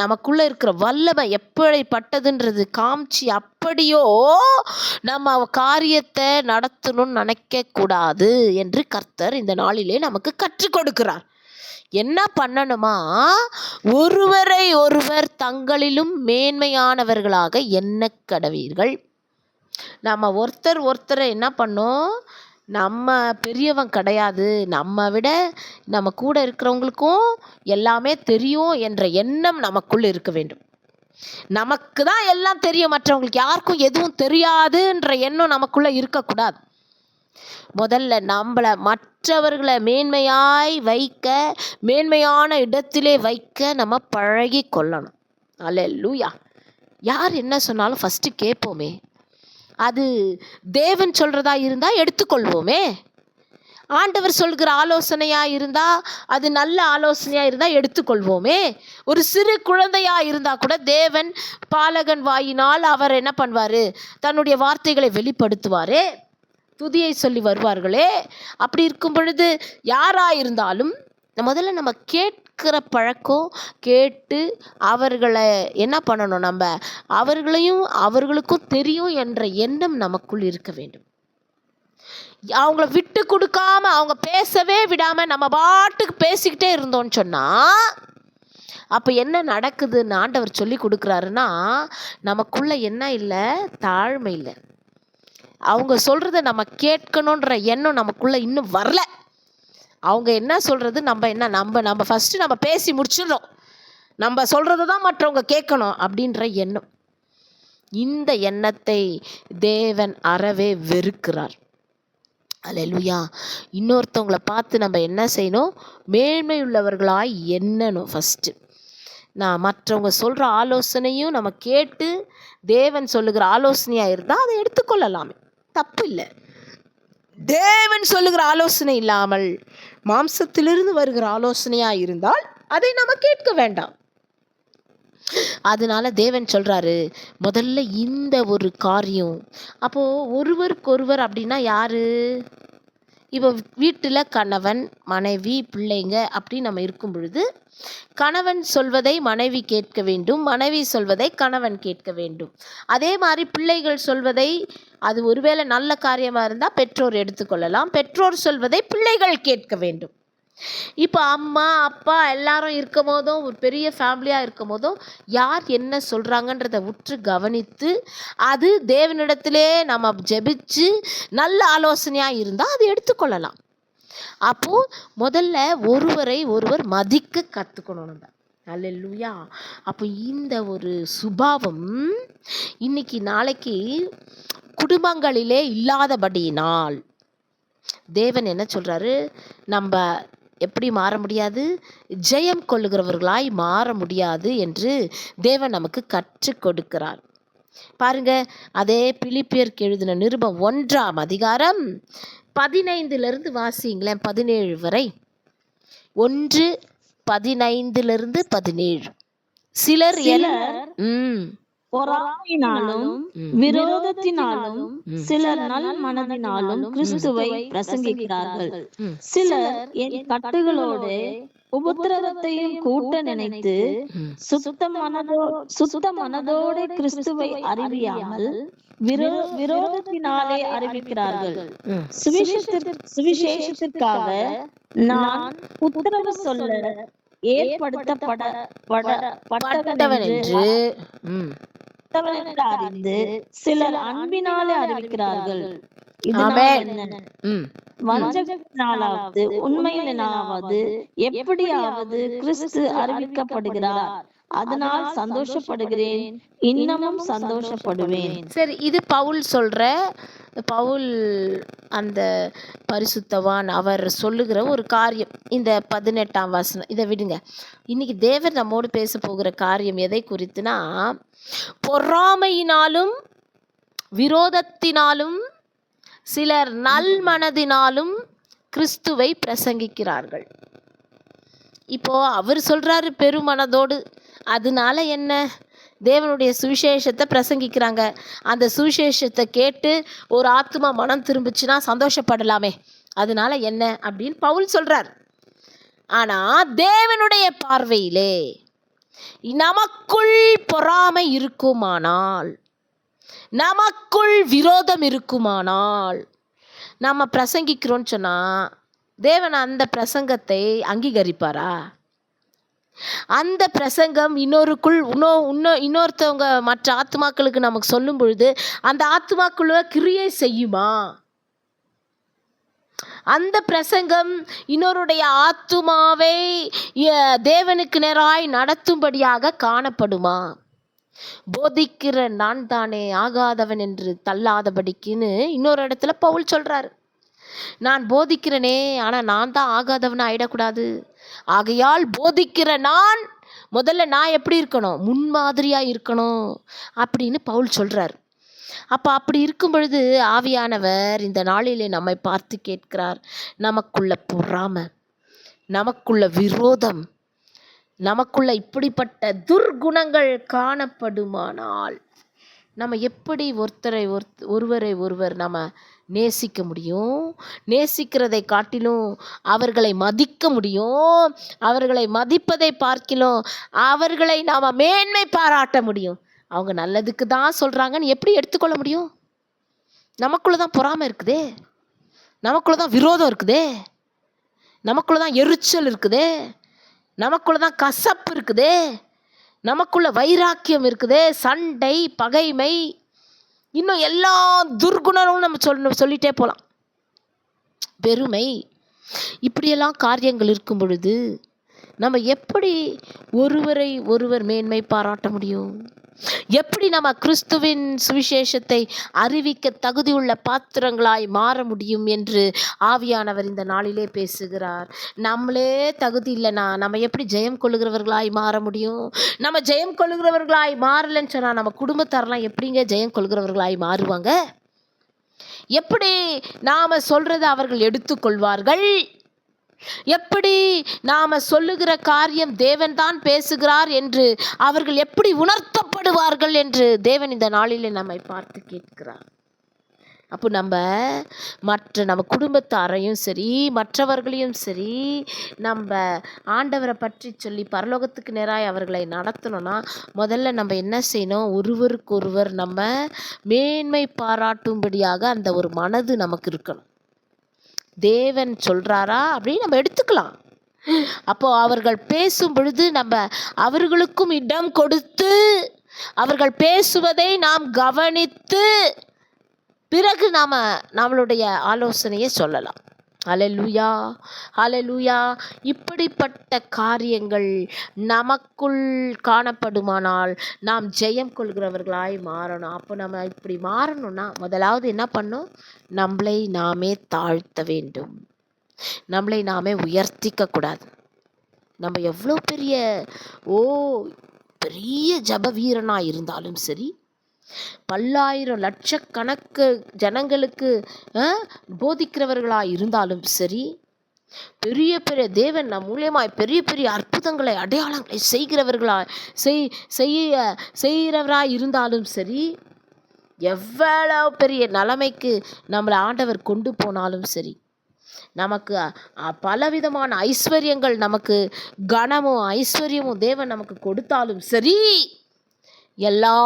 நமக்குள்ள இருக்கிற வல்லமை எப்படிப்பட்டதுன்றது காமிச்சு அப்படியோ நம்ம காரியத்தை நடத்தணும்னு நினைக்க கூடாது என்று கர்த்தர் இந்த நாளிலே நமக்கு கற்றுக் கொடுக்கிறார். என்ன பண்ணணுமா? ஒருவரை ஒருவர் தங்களிலும் மேன்மையானவர்களாக எண்ண கடவீர்கள். நம்ம ஒருத்தரை என்ன பண்ணோம்? நம்ம பெரியவன் கிடையாது, நம்ம விட நம்ம கூட இருக்கிறவங்களுக்கும் எல்லாமே தெரியும் என்ற எண்ணம் நமக்குள் இருக்க வேண்டும். நமக்கு தான் எல்லாம் தெரியும், மற்றவங்களுக்கு யாருக்கும் எதுவும் தெரியாதுன்ற எண்ணம் நமக்குள்ள இருக்கக்கூடாது. முதல்ல நம்மளை மற்றவர்களை மேன்மையாய் வைக்க, மேன்மையான இடத்திலே வைக்க நம்ம பழகி கொள்ளணும். அல்லேலூயா. யார் என்ன சொன்னாலும் ஃபஸ்ட்டு கேட்போமே. அது தேவன் சொல்கிறதா இருந்தால் எடுத்துக்கொள்வோமே. ஆண்டவர் சொல்கிற ஆலோசனையாக இருந்தால், அது நல்ல ஆலோசனையாக இருந்தால் எடுத்துக்கொள்வோமே. ஒரு சிறு குழந்தையாக இருந்தால் கூட தேவன் பாலகன் வாயினால் அவர் என்ன பண்ணுவார்? தன்னுடைய வார்த்தைகளை வெளிப்படுத்துவாரே, துதியை சொல்லி வருவார்களே. அப்படி இருக்கும் பொழுது யாராக இருந்தாலும் முதல்ல நம்ம கேட்கிற பழக்கம், கேட்டு அவர்களை என்ன பண்ணணும்? நம்ம அவர்களுக்கும் தெரியும் என்ற எண்ணம் நமக்குள் இருக்க வேண்டும். அவங்கள விட்டு கொடுக்காம, அவங்க பேசவே விடாமல் நம்ம பாட்டுக்கு பேசிக்கிட்டே இருந்தோம்னு சொன்னால் அப்போ என்ன நடக்குதுன்னு ஆண்டவர் சொல்லி கொடுக்குறாருன்னா, நமக்குள்ள என்ன இல்லை? தாழ்மை இல்லை. அவங்க சொல்கிறத நம்ம கேட்கணுன்ற எண்ணம் நமக்குள்ளே இன்னும் வரல. அவங்க என்ன சொல்கிறது, நம்ம ஃபஸ்ட்டு நம்ம பேசி முடிச்சிடுறோம். நம்ம சொல்கிறது தான் மற்றவங்க கேட்கணும் அப்படின்ற எண்ணம். இந்த எண்ணத்தை தேவன் அறவே வெறுக்கிறார். அல்லேலூயா. இன்னொருத்தவங்களை பார்த்து நம்ம என்ன செய்யணும்? மேன்மை உள்ளவர்களாய் எண்ணணும் ஃபஸ்ட்டு. நான் மற்றவங்க சொல்கிற ஆலோசனையும் நம்ம கேட்டு தேவன் சொல்லுகிற ஆலோசனையாக இருந்தால் அதை எடுத்துக்கொள்ளலாமே, தப்பு இல்லை. தேவன் சொல்லுகிற ஆலோசனை இல்லாமல் மாம்சத்திலிருந்து வருகிற ஆலோசனையாக இருந்தால் அதை நம்ம கேட்க வேண்டாம். அதனால தேவன் சொல்கிறாரு, முதல்ல இந்த ஒரு காரியம். அப்போது ஒருவருக்கொருவர் அப்படின்னா யாரு? இப்போ வீட்டில் கணவன், மனைவி, பிள்ளைங்க அப்படி நம்ம இருக்கும் பொழுது, கணவன் சொல்வதை மனைவி கேட்க வேண்டும், மனைவி சொல்வதை கணவன் கேட்க வேண்டும். அதே மாதிரி பிள்ளைகள் சொல்வதை, அது ஒருவேளை நல்ல காரியமாக இருந்தால் பெற்றோர் எடுத்துக்கொள்ளலாம், பெற்றோர் சொல்வதை பிள்ளைகள் கேட்க வேண்டும். இப்போ அம்மா அப்பா எல்லாரும் இருக்கும் போதும், ஒரு பெரிய ஃபேமிலியாக இருக்கும் போதும், யார் என்ன சொல்கிறாங்கன்றதை உற்று கவனித்து, அது தேவனிடத்திலே நம்ம ஜெபிச்சு நல்ல ஆலோசனையாக இருந்தால் அதை எடுத்துக்கொள்ளலாம். அப்போது முதல்ல ஒருவரை ஒருவர் மதிக்க கற்றுக்கணும் நம்ம. அல்லேலூயா. அப்போ இந்த ஒரு சுபாவம் இன்னைக்கு நாளைக்கு குடும்பங்களிலே இல்லாதபடியினால் தேவன் என்ன சொல்கிறாரு? நம்ம எப்படி மாற முடியாது? ஜெயம் கொள்ளுகிறவர்களாய் மாற முடியாது என்று தேவன் நமக்கு கற்றுக் கொடுக்கிறார். பாருங்க, அதே பிலிப்பியருக்கு எழுதின நிருபம் 1ஆம் அதிகாரம் 15 வாசிங்களேன், 17 வரை. 1:15-17. சிலர் பொறாமையினாலும் விரோதத்தினாலும் சிலர் நல் மனதினாலும் கிறிஸ்துவை பிரசங்கிக்கிறார்கள். சிலர் என் கட்டுகளோடு உபத்திரவத்தையும் கூட்ட நினைத்து சுத்த மனதோட கிறிஸ்துவை அறிவியாமல் விரோதத்தினாலே அறிவிக்கிறார்கள். சுவிசேஷத்திற்காக நான் உத்தரவு சொல்ல ஏற்படுத்தப்பட்டவன் என்று அறிந்து சிலர் அன்பினாலே அறிவிக்கிறார்கள். வஞ்சகத்தினாலாவது உண்மையினாவது எப்படியாவது கிறிஸ்து அறிவிக்கப்படுகிறார். அதனால் சந்தோஷப்படுகிறேன், இன்னமும் சந்தோஷப்படுவேன். சரி, இது பவுல் அந்த பரிசுத்தவான் அவர் சொல்லுகிற ஒரு காரியம். இந்த 18ஆம் வசனம் இதை விடுங்க. இன்னைக்கு தேவர் நம்மோடு பேச போகிற காரியம் எதை குறித்துனா, பொறாமையினாலும் விரோதத்தினாலும் சிலர் நல் மனதினாலும் கிறிஸ்துவை பிரசங்கிக்கிறார்கள். இப்போ அவர் சொல்றாரு பெருமனதோடு. அதனால என்ன? தேவனுடைய சுவிசேஷத்தை பிரசங்கிக்கிறாங்க. அந்த சுவிசேஷத்தை கேட்டு ஒரு ஆத்மா மனம் திரும்பிச்சுன்னா சந்தோஷப்படலாமே, அதனால என்ன அப்படின்னு பவுல் சொல்றார். ஆனா தேவனுடைய பார்வையிலே நமக்குள் பொறாமை இருக்குமானால், நமக்குள் விரோதம் இருக்குமானால், நம்ம பிரசங்கிக்கிறோன்னு சொன்னா தேவன் அந்த பிரசங்கத்தை அங்கீகரிப்பாரா? அந்த பிரசங்கம் இன்னொருத்தவங்க மற்ற ஆத்துமாக்களுக்கு நமக்கு சொல்லும் பொழுது அந்த ஆத்துமாக்குள்ள கிரியை செய்யுமா? அந்த பிரசங்கம் இன்னொருடைய ஆத்துமாவை தேவனுக்கு நேராய் நடத்தும்படியாக காணப்படுமா? போதிக்கிற நான் தானே ஆகாதவன் என்று தள்ளாதபடிக்குன்னு இன்னொரு இடத்துல பவுல் சொல்றாரு. நான் போதிக்கிறேனே, ஆனா நான் தான் ஆகாதவனா ஆயிடக்கூடாது. ஆகையால் போதிக்கிற முதல்ல நான் எப்படி இருக்கணும்? முன்மாதிரியா இருக்கணும் அப்படின்னு பவுல் சொல்றார். அப்படி இருக்கும் பொழுது ஆவியானவர் இந்த நாளிலே நம்மை பார்த்து கேட்கிறார், நமக்குள்ள பொறாமை, நமக்குள்ள விரோதம், நமக்குள்ள இப்படிப்பட்ட துர்குணங்கள் காணப்படுமானால் நம்ம எப்படி ஒருவரை ஒருவர் நம்ம நேசிக்க முடியும்? நேசிக்கிறதை காட்டிலும் அவர்களை மதிக்க முடியும். அவர்களை மதிப்பதை பார்க்கிலும் அவர்களை நாம் மேன்மை பாராட்ட முடியும். அவங்க நல்லதுக்கு தான் சொல்கிறாங்கன்னு எப்படி எடுத்துக்கொள்ள முடியும்? நமக்குள்ள தான் பொறாமை இருக்குதே, நமக்குள்ள தான் விரோதம் இருக்குதே, நமக்குள்ள தான் எரிச்சல் இருக்குதே, நமக்குள்ள தான் கசப்பு இருக்குதே, நமக்குள்ள வைராக்கியம் இருக்குதே, சண்டை, பகைமை, இன்னும் எல்லா துர்குணமும் நம்ம சொல்லிட்டே போகலாம். பெருமை, இப்படியெல்லாம் காரியங்கள் இருக்கும் பொழுது நம்ம எப்படி ஒருவரை ஒருவர் மேன்மை பாராட்ட முடியும்? எப்படி நம்ம கிறிஸ்துவின் சுவிசேஷத்தை அறிவிக்க தகுதியுள்ள பாத்திரங்களாய் மாற முடியும் என்று ஆவியானவர் இந்த நாளிலே பேசுகிறார். நம்மளே தகுதி இல்லைனா நம்ம எப்படி ஜெயம் கொள்ளுகிறவர்களாய் மாற முடியும்? நம்ம ஜெயம் கொள்ளுகிறவர்களாய் மாறலன்னு சொன்னா நம்ம குடும்பத்தாரெல்லாம் எப்படிங்க ஜெயம் கொள்ளுகிறவர்களாய் மாறுவாங்க? எப்படி நாம சொல்றதை அவர்கள் எடுத்துக்கொள்வார்கள்? எப்படி நாம சொல்லுகிற காரியம் தேவன் தான் பேசுகிறார் என்று அவர்கள் எப்படி உணர்த்தப்படுவார்கள் என்று தேவன் இந்த நாளிலே நம்மை பார்த்து கேட்கிறார். அப்போ நம்ம குடும்பத்தாரையும் சரி, மற்றவர்களையும் சரி, நம்ம ஆண்டவரை பற்றி சொல்லி பரலோகத்துக்கு நேராய் அவர்களை நடத்தணும்னா முதல்ல நம்ம என்ன செய்யணும்? ஒருவருக்கொருவர் நம்ம மேன்மை பாராட்டும்படியாக அந்த ஒரு மனது நமக்கு இருக்கணும். தேவன் சொல்றாரா அப்படின்னு நம்ம எடுத்துக்கலாம். அப்போ அவர்கள் பேசும் பொழுது நம்ம அவர்களுக்கும் இடம் கொடுத்து அவர்கள் பேசுவதை நாம் கவனித்து பிறகு நம்மளுடைய ஆலோசனையை சொல்லலாம். ஹல்லேலூயா, ஹல்லேலூயா. இப்படிப்பட்ட காரியங்கள் நமக்குள் காணப்படுமானால் நாம் ஜெயம் கொள்கிறவர்களாய் மாறணும். அப்போ நம்ம இப்படி மாறணும்னா முதலாவது என்ன பண்ணணும்? நம்மளை நாமே தாழ்த்த வேண்டும். நம்மளை நாமே உயர்த்திக்க கூடாது. நம்ம எவ்வளோ பெரிய ஜப வீரனாக இருந்தாலும் சரி, பல்லாயிரம் லட்சக்கணக்கு ஜனங்களுக்கு போதிக்கிறவர்களாய் இருந்தாலும் சரி, பெரிய பெரிய தேவன் நம் மூலியமாய் பெரிய பெரிய அற்புதங்களை அடையாளங்களை செய்கிறவராய் இருந்தாலும் சரி, எவ்வளவு பெரிய நிலைமைக்கு நம்மளை ஆண்டவர் கொண்டு போனாலும் சரி, நமக்கு பலவிதமான ஐஸ்வர்யங்கள், நமக்கு கனமும் ஐஸ்வர்யமும் தேவன் நமக்கு கொடுத்தாலும் சரி, எல்லா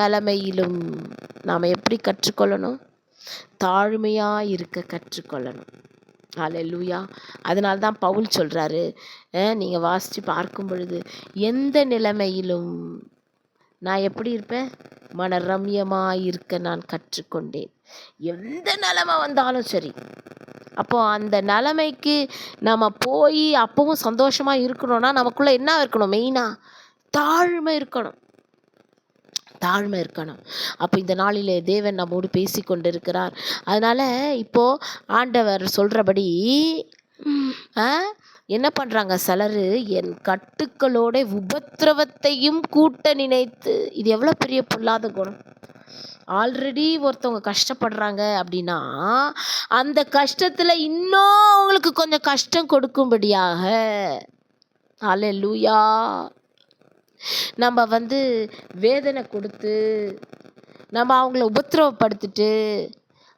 நிலைமையிலும் நாம் எப்படி கற்றுக்கொள்ளணும்? தாழ்மையாக இருக்க கற்றுக்கொள்ளணும். ஹல்லேலூயா. அதனால தான் பவுல் சொல்கிறாரு, நீங்கள் வாசித்து பார்க்கும் பொழுது எந்த நிலைமையிலும் நான் எப்படி இருப்பேன்? மனரம்யமாக இருக்க நான் கற்றுக்கொண்டேன். எந்த நிலைமை வந்தாலும் சரி, அப்போ அந்த நிலைமைக்கு நம்ம போய் அப்பவும் சந்தோஷமாக இருக்கணும்னா நமக்குள்ளே என்ன இருக்கணும்? மெயினாக தாழ்மை இருக்கணும். அப்போ இந்த நாளிலே தேவன் நம்மோடு பேசி கொண்டிருக்கிறார். அதனால் இப்போது ஆண்டவர் சொல்கிறபடி என்ன பண்ணுறாங்க சிலர்? என் கட்டுக்களோட உபத்திரவத்தையும் கூட்ட நினைத்து. இது எவ்வளோ பெரிய பொல்லாத குணம்! ஆல்ரெடி ஒருத்தவங்க கஷ்டப்படுறாங்க அப்படின்னா அந்த கஷ்டத்தில் இன்னும் அவங்களுக்கு கொஞ்சம் கஷ்டம் கொடுக்கும்படியாக, ஹல்லேலூயா, நம்ம வேதனை கொடுத்து நம்ம அவங்கள உபத்திரவப்படுத்திட்டு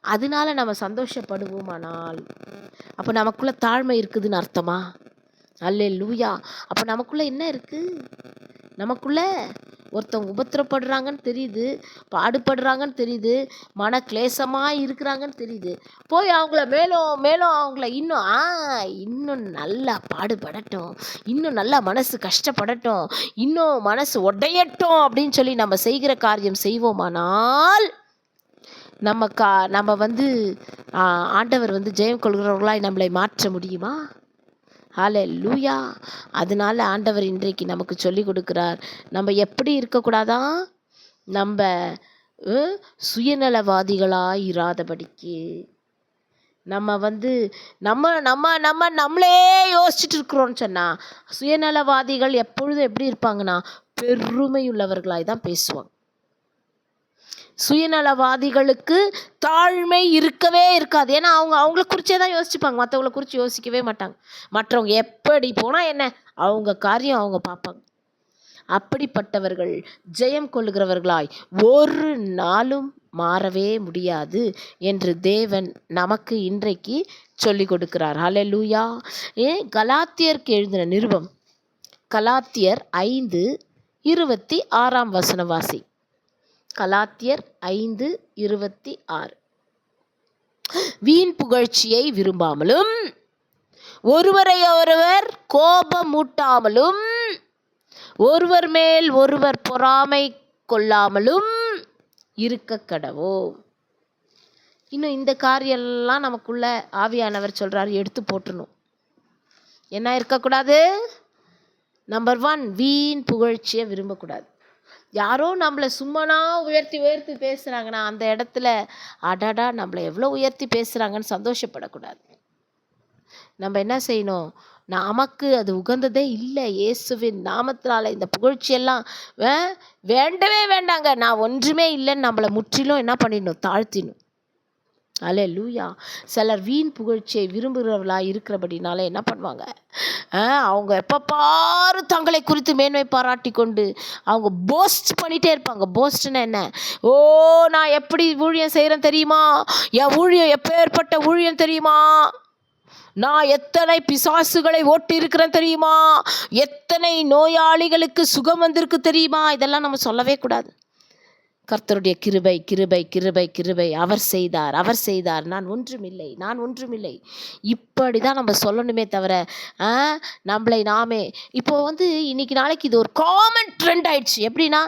அதனால நம்ம சந்தோஷப்படுவோமானால் அப்போ நமக்குள்ள தாழ்மை இருக்குதுன்னு அர்த்தமா? அல்லேலூயா. அப்போ நமக்குள்ள என்ன இருக்கு? நமக்குள்ள ஒருத்தவங்க உபத்திரப்படுறாங்கன்னு தெரியுது, பாடுபடுறாங்கன்னு தெரியுது, மன கிளேசமாக இருக்கிறாங்கன்னு தெரியுது. போய் அவங்கள மேலும் மேலும் அவங்கள இன்னும் நல்லா பாடுபடட்டும், இன்னும் நல்லா மனசு கஷ்டப்படட்டும், இன்னும் மனசு உடையட்டும் அப்படின்னு சொல்லி நம்ம செய்கிற காரியம் செய்வோமானால் நம்ம ஆண்டவர் ஜெயம் கொள்கிறவர்களாய் நம்மளை மாற்ற முடியுமா? ஹல்லேலூயா. அதனால ஆண்டவர் இன்றைக்கு நமக்கு சொல்லி கொடுக்கிறார், நம்ம எப்படி இருக்கக்கூடாதான், நம்ம சுயநலவாதிகளாய் இராதபடிக்கு. நம்ம நம்ம நம்ம நம்ம நம்மளே யோசிச்சுட்டு இருக்கிறோன்னு சொன்னா, சுயநலவாதிகள் எப்பொழுதும் எப்படி இருப்பாங்கன்னா பெருமை உள்ளவர்களாய் தான் பேசுவாங்க. சுயநலவாதிகளுக்கு தாழ்மை இருக்கவே இருக்காது. ஏன்னா அவங்கள குறிச்சே தான் யோசிச்சுப்பாங்க, மற்றவங்களை குறித்து யோசிக்கவே மாட்டாங்க. மற்றவங்க எப்படி போனால் என்ன, அவங்க காரியம் அவங்க பார்ப்பாங்க. அப்படிப்பட்டவர்கள் ஜெயம் கொள்ளுகிறவர்களாய் ஒரு நாளும் மாறவே முடியாது என்று தேவன் நமக்கு இன்றைக்கு சொல்லி கொடுக்கிறார். ஹல்லேலூயா. கலாத்தியருக்கு எழுதின நிருபம், கலாத்தியர் 5:26 வாசி. கலாத்தியர் 5:26. வீண் புகழ்ச்சியை விரும்பாமலும் ஒருவரை ஒருவர் கோபமூட்டாமலும் ஒருவர் மேல் ஒருவர் பொறாமை கொள்ளாமலும் இருக்க கடவோம். இன்னும் இந்த காரியெல்லாம் நமக்குள்ள ஆவியானவர் சொல்றாரு, எடுத்து போட்டணும். என்ன இருக்கக்கூடாது? நம்பர் 1, வீண் புகழ்ச்சியை விரும்பக்கூடாது. யாரோ நம்மளை சும்மானா உயர்த்தி உயர்த்தி பேசுகிறாங்கன்னா அந்த இடத்துல அடடா நம்மளை எவ்வளோ உயர்த்தி பேசுகிறாங்கன்னு சந்தோஷப்படக்கூடாது. நம்ம என்ன செய்யணும்? நமக்கு அது உகந்ததே இல்லை. இயேசுவின் நாமத்தினால இந்த புகழ்ச்சியெல்லாம் வேண்டவே வேண்டாங்க, நான் ஒன்றுமே இல்லைன்னு நம்மளை முற்றிலும் என்ன பண்ணிடணும்? தாழ்த்திடணும். அல்லேலூயா. சிலர் வீண் புகழ்ச்சியை விரும்புகிறவர்களாக இருக்கிறபடினால என்ன பண்ணுவாங்க? அவங்க எப்போ பாரு தங்களை குறித்து மேன்மை பாராட்டி கொண்டு அவங்க போஸ்ட் பண்ணிகிட்டே இருப்பாங்க. போஸ்ட்னா என்ன? நான் எப்படி ஊழியம் செய்கிறேன் தெரியுமா, என் ஊழியம் எப்பேற்பட்ட ஊழியம் தெரியுமா, நான் எத்தனை பிசாசுகளை ஓட்டி இருக்கிறேன் தெரியுமா, எத்தனை நோயாளிகளுக்கு சுகம் வந்திருக்கு தெரியுமா. இதெல்லாம் நம்ம சொல்லவே கூடாது. கர்த்தருடைய கிருபை கிருபை கிருபை கிருபை, அவர் செய்தார் அவர் செய்தார், நான் ஒன்றுமில்லை நான் ஒன்றுமில்லை, இப்படி தான் நம்ம சொல்லணுமே தவிர நம்மளை நாமே இப்போ இன்னைக்கு நாளைக்கு இது ஒரு காமன் ட்ரெண்ட் ஆயிடுச்சு. எப்படின்னா,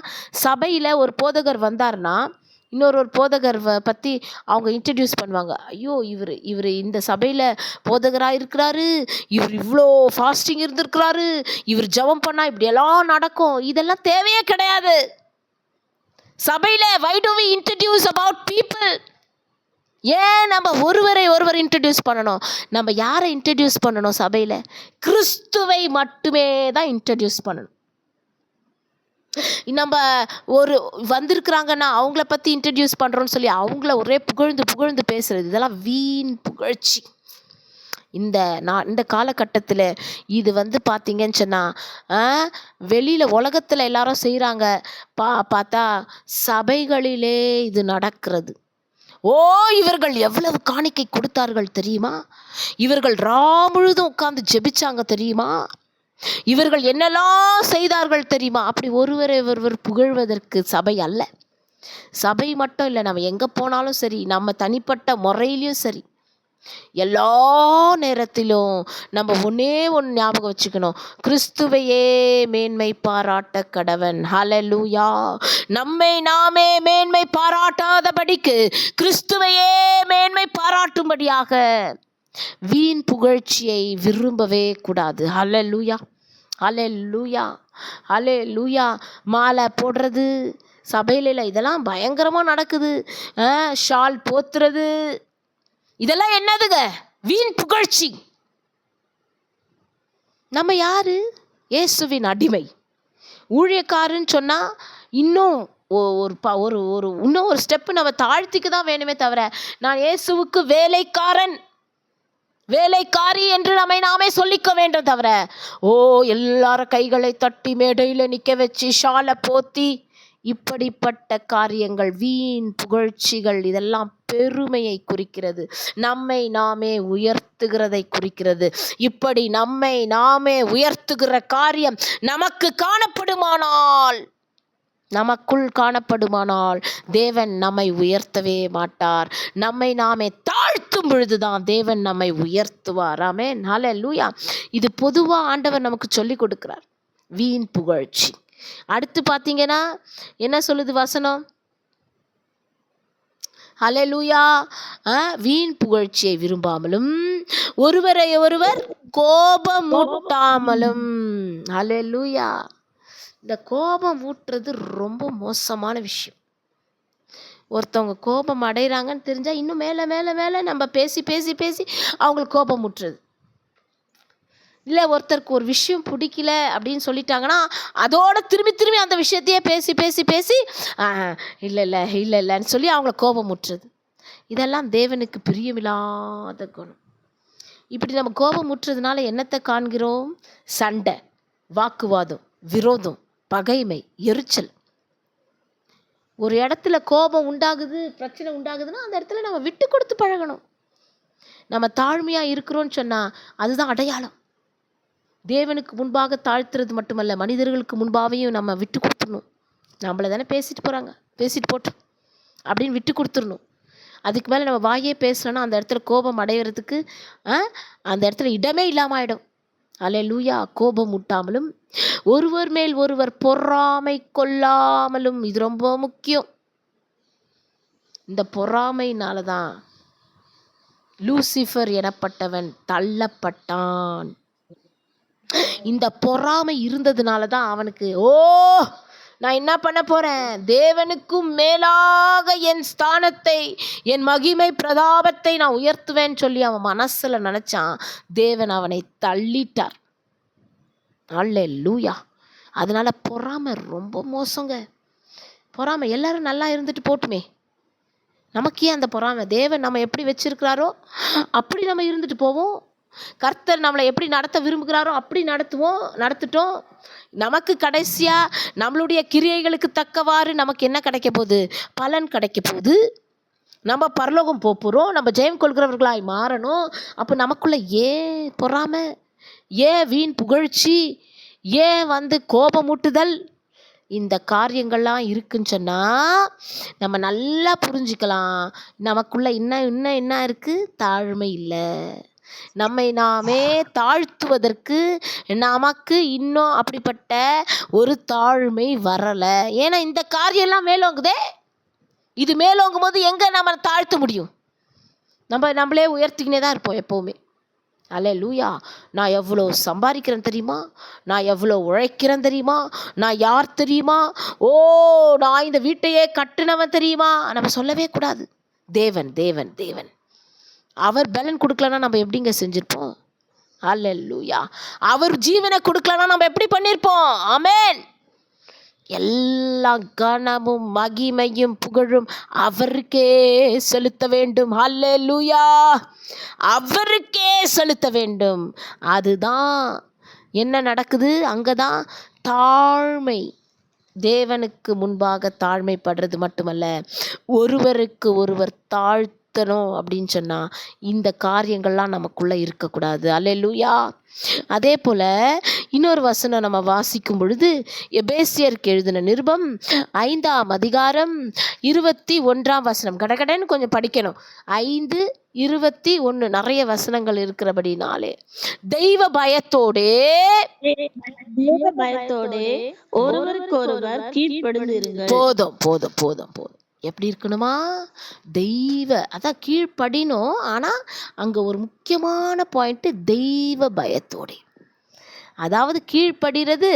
சபையில் ஒரு போதகர் வந்தார்னா இன்னொரு போதகர் பற்றி அவங்க இன்ட்ரடியூஸ் பண்ணுவாங்க. ஐயோ இவர் இந்த சபையில் போதகராக இருக்கிறாரு, இவர் இவ்வளோ ஃபாஸ்டிங் இருந்திருக்கிறாரு, இவர் ஜெபம் பண்ணால் இப்படியெல்லாம் நடக்கும். இதெல்லாம் தேவையே கிடையாது சபையில். why do we introduce about people? ஏன் நம்ம ஒருவரை ஒருவர் இன்ட்ரடியூஸ் பண்ணணும்? நம்ம யாரை இன்ட்ரடியூஸ் பண்ணணும் சபையில்? கிறிஸ்துவை மட்டுமே தான் இன்ட்ரடியூஸ் பண்ணணும். நம்ம ஒரு வந்திருக்கிறாங்கன்னா அவங்கள பற்றி இன்ட்ரடியூஸ் பண்ணுறோன்னு சொல்லி அவங்கள ஒரே புகழ்ந்து புகழ்ந்து பேசுறது, இதெல்லாம் வீண் புகழ்ச்சி. இந்த காலகட்டத்தில் இது பார்த்தீங்கன்னு சொன்னால் வெளியில் உலகத்தில் எல்லாரும் செய்கிறாங்க, பார்த்தா சபைகளிலே இது நடக்கிறது. இவர்கள் எவ்வளவு காணிக்கை கொடுத்தார்கள் தெரியுமா, இவர்கள் முழுதும் உட்கார்ந்து ஜெபிச்சாங்க தெரியுமா, இவர்கள் என்னெல்லாம் செய்தார்கள் தெரியுமா. அப்படி ஒருவரை ஒருவர் புகழ்வதற்கு சபை அல்ல. சபை மட்டும் இல்லை, நம்ம எங்கே போனாலும் சரி, நம்ம தனிப்பட்ட முறையிலையும் சரி, எல்லா நேரத்திலும் நம்ம ஒன்று ஞாபகம் வச்சுக்கணும், கிறிஸ்துவையே மேன்மை பாராட்ட கடவன். ஹல்லேலூயா. நம்மை நாமே மேன்மை பாராட்டாதபடிக்கு கிறிஸ்துவையே மேன்மை பாராட்டும்படியாக வீண் புகழ்ச்சியை விரும்பவே கூடாது. ஹல்லேலூயா ஹல்லேலூயா ஹல்லேலூயா. மாலை போடுறது சபையில இதெல்லாம் பயங்கரமாக நடக்குது. ஷால் போத்துறது, இதெல்லாம் என்னதுங்க? வீண் புகழ்ச்சி. நம்ம யாரு? இயேசுவின் அடிமை. ஊழியக்காரன்னு சொன்னால் இன்னும் இன்னும் ஒரு ஸ்டெப்பு நம்ம தாழ்த்திக்கு தான் வேணுமே தவிர, நான் இயேசுவுக்கு வேலைக்காரன் வேலைக்காரி என்று நம்மை நாமே சொல்லிக்க வேண்டும் தவிர, எல்லாரும் கைகளை தட்டி மேடையில் நிற்க வச்சு ஷாலை போத்தி இப்படிப்பட்ட காரியங்கள், வீண் புகழ்ச்சிகள், இதெல்லாம் பெருமையை குறிக்கிறது, நம்மை நாமே உயர்த்துகிறதை குறிக்கிறது. இப்படி நம்மை நாமே உயர்த்துகிற காரியம் நமக்கு காணப்படுமானால், நமக்குள் காணப்படுமானால் தேவன் நம்மை உயர்த்தவே மாட்டார். நம்மை நாமே தாழ்த்தும் பொழுதுதான் தேவன் நம்மை உயர்த்துவார். ஆமென், ஹல்லேலூயா. இது பொதுவாக ஆண்டவர் நமக்கு சொல்லி கொடுக்கிறார், வீண் புகழ்ச்சி. அடுத்து பார்த்தீங்கன்னா என்ன சொல்லுது வசனம்? ஹல்லேலூயா. வீண் புகழ்ச்சியை விரும்பாமலும் ஒருவரை ஒருவர் கோபமூட்டாமலும். ஹல்லேலூயா. இந்த கோபம் ஊட்டுறது ரொம்ப மோசமான விஷயம். ஒருத்தவங்க கோபம் அடைகிறாங்கன்னு தெரிஞ்சால் இன்னும் மேலே மேலே மேலே நம்ம பேசி பேசி பேசி அவங்களுக்கு கோபம் ஊட்டுறது. இல்லை, ஒருத்தருக்கு ஒரு விஷயம் பிடிக்கல அப்படின்னு சொல்லிட்டாங்கன்னா அதோட திரும்பி திரும்பி அந்த விஷயத்தையே பேசி பேசி பேசி இல்லை இல்லை இல்லை இல்லைன்னு சொல்லி அவங்கள கோபம் ஊட்டுறது. இதெல்லாம் தேவனுக்கு பிரியமில்லாத குணம். இப்படி நம்ம கோபம் ஊட்டுறதுனால என்னத்தை காண்கிறோம்? சண்டை, வாக்குவாதம், விரோதம், பகைமை, எரிச்சல். ஒரு இடத்துல கோபம் உண்டாகுது, பிரச்சனை உண்டாகுதுன்னா அந்த இடத்துல நம்ம விட்டு கொடுத்து பழகணும். நம்ம தாழ்மையாக இருக்கிறோன்னு சொன்னால் அதுதான் அடையாளம். தேவனுக்கு முன்பாக தாழ்த்துறது மட்டுமல்ல, மனிதர்களுக்கு முன்பாவையும் நம்ம விட்டு கொடுத்துடணும். நம்மளை தானே பேசிட்டு போகிறாங்க, பேசிட்டு போட்டோம் அப்படின்னு விட்டு கொடுத்துடணும். அதுக்கு மேலே நம்ம வாயே பேசலைன்னா அந்த இடத்துல கோபம் அடைகிறதுக்கு அந்த இடத்துல இடமே இல்லாமல் ஆகிடும். அல்லேலூயா. கோபம் ஊட்டாமலும் ஒருவர் மேல் ஒருவர் பொறாமை கொள்ளாமலும். இது ரொம்ப முக்கியம். இந்த பொறாமையினால தான் லூசிஃபர் எனப்பட்டவன் தள்ளப்பட்டான். இந்த பொறாமை இருந்ததுனால தான் அவனுக்கு நான் என்ன பண்ண போறேன், தேவனுக்கும் மேலாக என் ஸ்தானத்தை, என் மகிமை பிரதாபத்தை நான் உயர்த்துவேன்னு சொல்லி அவன் மனசுல நினைச்சான். தேவன் அவனை தள்ளிட்டார். அல்லேலூயா. அதனால பொறாமை ரொம்ப மோசங்க. பொறாமை, எல்லாரும் நல்லா இருந்துட்டு போட்டுமே, நமக்கே அந்த பொறாமை. தேவன் நம்ம எப்படி வச்சிருக்கிறாரோ அப்படி நம்ம இருந்துட்டு போவோம். கர்த்தர் நம்மளை எப்படி நடத்த விரும்புகிறாரோ அப்படி நடத்திட்டோம். நமக்கு கடைசியாக நம்மளுடைய கிரியைகளுக்கு தக்கவாறு நமக்கு என்ன கிடைக்க போகுது? பலன் கிடைக்க போகுது. நம்ம பரலோகம் போகிறோம், நம்ம ஜெயம் கொள்கிறவர்களாய் மாறணும். அப்போ நமக்குள்ள ஏன் பொறாமை, ஏன் வீண் புகழ்ச்சி, ஏன் கோபமூட்டுதல், இந்த காரியங்கள்லாம் இருக்குன்னு சொன்னால் நம்ம நல்லா புரிஞ்சுக்கலாம். நமக்குள்ள இன்னும் என்ன இருக்குது? தாழ்மை இல்லை. நம்மை நாமே தாழ்த்துவதற்கு நமக்கு இன்னும் அப்படிப்பட்ட ஒரு தாழ்மை வரலை. ஏன்னா இந்த காரியம்லாம் மேலோங்குதே. இது மேலோங்கும் போது எங்கே நம்ம தாழ்த்த முடியும்? நம்மளே உயர்த்திக்கினே தான் இருப்போம் எப்போவுமே. அல்லேலூயா. நான் எவ்வளோ சம்பாதிக்கிறேன் தெரியுமா, நான் எவ்வளோ உழைக்கிறேன் தெரியுமா, நான் யார் தெரியுமா, நான் இந்த வீட்டையே கட்டுனவன் தெரியுமா. நம்ம சொல்லவே கூடாது. தேவன் தேவன் தேவன் அவர் பலன் கொடுக்கலன்னா நம்ம எப்படிங்க செஞ்சிருப்போம்? அல்லேலூயா. அவர் ஜீவனை கொடுக்கலன்னா நம்ம எப்படி பண்ணியிருப்போம்? ஆமென். எல்லா கனமும் மகிமையும் புகழும் அவருக்கே செலுத்த வேண்டும். அல்லேலூயா. அவருக்கே செலுத்த வேண்டும். அதுதான் என்ன நடக்குது? அங்கதான் தாழ்மை. தேவனுக்கு முன்பாக தாழ்மைப்படுறது மட்டுமல்ல, ஒருவருக்கு ஒருவர் தாழ்த்தணும் அப்படின்னு சொன்னால் இந்த காரியங்கள்லாம் நமக்குள்ளே இருக்கக்கூடாது. அல்லேலூயா. அதே போல் இன்னொரு வசனம் நம்ம வாசிக்கும் பொழுது, எபேசியருக்கு எழுதின நிருபம் 5ஆம் அதிகாரம் 21ஆம் வசனம். கடகடன்னு கொஞ்சம் படிக்கணும். 5:21 நிறைய வசனங்கள் இருக்கிறபடினாலே, தெய்வ பயத்தோடே ஒருவருக்கொருவர் கீழ்ப்படிந்திருங்கள். போதும் போதும் போதும் போதும். எப்படி இருக்கணுமா? அதான் கீழ்ப்படினும். ஆனால் அங்கே ஒரு முக்கியமான பாயிண்ட்டு, தெய்வ பயத்தோடே. அதாவது கீழ்ப்படுகிறது,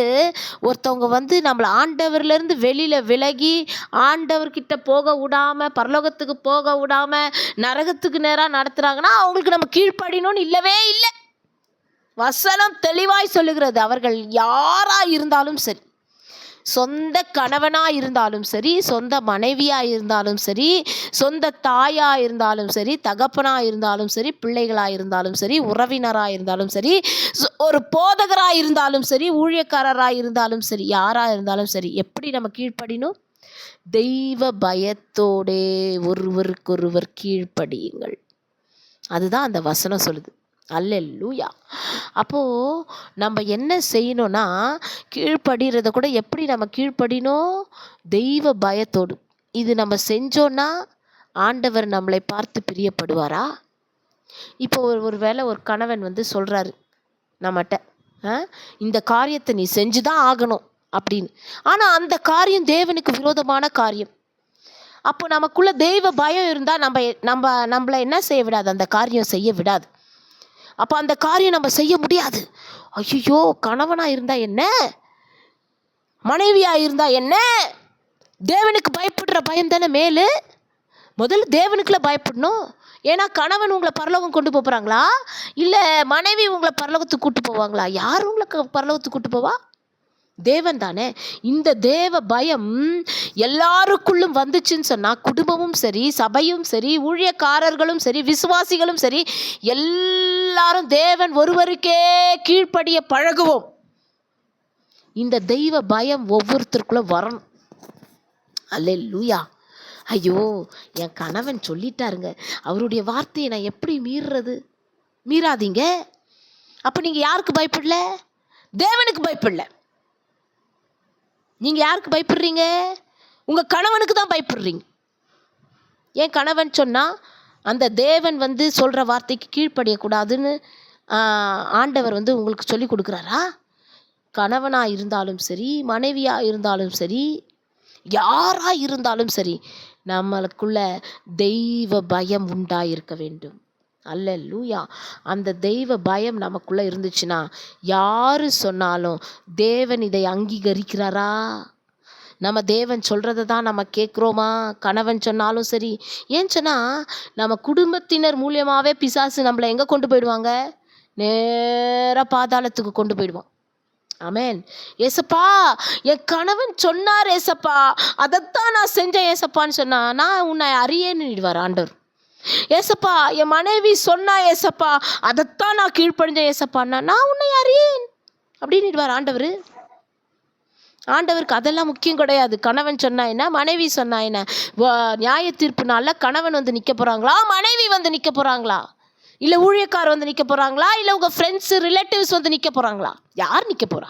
ஒருத்தவங்க நம்மளை ஆண்டவர்லேருந்து வெளியில் விலகி ஆண்டவர்கிட்ட போக விடாமல், பரலோகத்துக்கு போக விடாமல் நரகத்துக்கு நேராக நடத்துகிறாங்கன்னா அவங்களுக்கு நம்ம கீழ்ப்படினோன்னு இல்லவே இல்லை. வசனம் தெளிவாய் சொல்லுகிறது. அவர்கள் யாராக இருந்தாலும் சரி, சொந்த கணவனாக இருந்தாலும் சரி, சொந்த மனைவியாக இருந்தாலும் சரி, சொந்த தாயாக இருந்தாலும் சரி, தகப்பனாக இருந்தாலும் சரி, பிள்ளைகளாக இருந்தாலும் சரி, உறவினராக இருந்தாலும் சரி, ஒரு போதகராக இருந்தாலும் சரி, ஊழியக்காரராக இருந்தாலும் சரி, யாராக இருந்தாலும் சரி, எப்படி நம்ம கீழ்ப்படினோம்? தெய்வ பயத்தோடே ஒருவருக்கொருவர் கீழ்ப்படியுங்கள். அதுதான் அந்த வசனம் சொல்லுது. அல்லேலூயா. அப்போது நம்ம என்ன செய்யணும்னா, கீழ்ப்படிகிறத கூட எப்படி நம்ம கீழ்ப்படினோம்? தெய்வ பயத்தோடு. இது நம்ம செஞ்சோன்னா ஆண்டவர் நம்மளை பார்த்து பிரியப்படுவாரா? இப்போ ஒரு வேளை ஒரு கணவன் வந்து சொல்கிறாரு நம்மகிட்ட, இந்த காரியத்தை நீ செஞ்சு தான் ஆகணும் அப்படின்னு. ஆனால் அந்த காரியம் தேவனுக்கு விரோதமான காரியம். அப்போ நமக்குள்ள தெய்வ பயம் இருந்தால் நம்மளை என்ன செய்ய விடாது? அந்த காரியம் செய்ய விடாது. அப்போ அந்த காரியம் நம்ம செய்ய முடியாது. ஐயோ, கணவனாக இருந்தால் என்ன, மனைவியாக இருந்தால் என்ன, தேவனுக்கு பயப்படுற பயம் தானே மேலு. முதல்ல தேவனுக்குள்ள பயப்படணும். ஏன்னா கணவன் உங்களை பரலோகம் கொண்டு போகிறாங்களா, இல்லை மனைவி உங்களை பரலோகத்துக்கு கூட்டு போவாங்களா? யார் உங்களை பரலோகத்துக்கு கூட்டு போவா? தேவன் தானே. இந்த தேவ பயம் எல்லாருக்குள்ளும் வந்துச்சுன்னு சொன்னால், குடும்பமும் சரி, சபையும் சரி, ஊழியக்காரர்களும் சரி, விசுவாசிகளும் சரி, எல்லாரும் தேவன் ஒருவருக்கே கீழ்ப்படிய பழகுவோம். இந்த தெய்வ பயம் ஒவ்வொருத்தருக்குள்ள வரணும். அல்லேலூயா. ஐயோ, என் கணவன் சொல்லிட்டாருங்க, அவருடைய வார்த்தையை நான் எப்படி மீறுறது? மீறாதீங்க. அப்போ நீங்கள் யாருக்கு பயப்படல? தேவனுக்கு பயப்படல. நீங்கள் யாருக்கு பயப்படுறீங்க? உங்கள் கணவனுக்கு தான் பயப்படுறீங்க. ஏன் கணவன் சொன்னால் அந்த தேவன் வந்து சொல்கிற வார்த்தைக்கு கீழ்ப்படியக்கூடாதுன்னு ஆண்டவர் வந்து உங்களுக்கு சொல்லி கொடுக்குறாரா? கணவனாக இருந்தாலும் சரி, மனைவியாக இருந்தாலும் சரி, யாராக இருந்தாலும் சரி, நம்மளுக்குள்ள தெய்வ பயம் உண்டாயிருக்க வேண்டும். அல்லேலூயா. அந்த தெய்வ பயம் நமக்குள்ளே இருந்துச்சுன்னா யார் சொன்னாலும் தேவன் இதை அங்கீகரிக்கிறாரா? நம்ம தேவன் சொல்கிறத தான் நம்ம கேட்குறோமா? கணவன் சொன்னாலும் சரி. ஏன்னு சொன்னால் நம்ம குடும்பத்தினர் மூலியமாகவே பிசாசு நம்மளை எங்கே கொண்டு போயிடுவாங்க? நேராக பாதாளத்துக்கு கொண்டு போயிடுவான். ஆமேன். ஏசப்பா, என் கணவன் சொன்னார் ஏசப்பா, அதைத்தான் நான் செஞ்சேன் ஏசப்பான்னு சொன்னா, நான் உன்னை அறியேன்னுடுவார் ஆண்டவர். ஏசப்பா, என் மனைவி சொன்னா ஏசப்பா, அதைத்தான் நான் கீழ்ப்படிஞ்சேன் ஏசப்பான்னா, நான் உன்னை அறியேன் அப்படின்னுடுவார் ஆண்டவர். ஆண்டவருக்கு அதெல்லாம் முக்கியம் கிடையாது. கணவன் சொன்னா என்ன, மனைவி சொன்னா என்ன? நியாய தீர்ப்பு நாளில் கணவன் வந்து நிற்க போகிறாங்களா, மனைவி வந்து நிற்க போகிறாங்களா, இல்லை ஊழியக்கார் வந்து நிற்க போகிறாங்களா, இல்லை உங்கள் ஃப்ரெண்ட்ஸு ரிலேட்டிவ்ஸ் வந்து நிற்க போகிறாங்களா? யார் நிற்க போகிறா?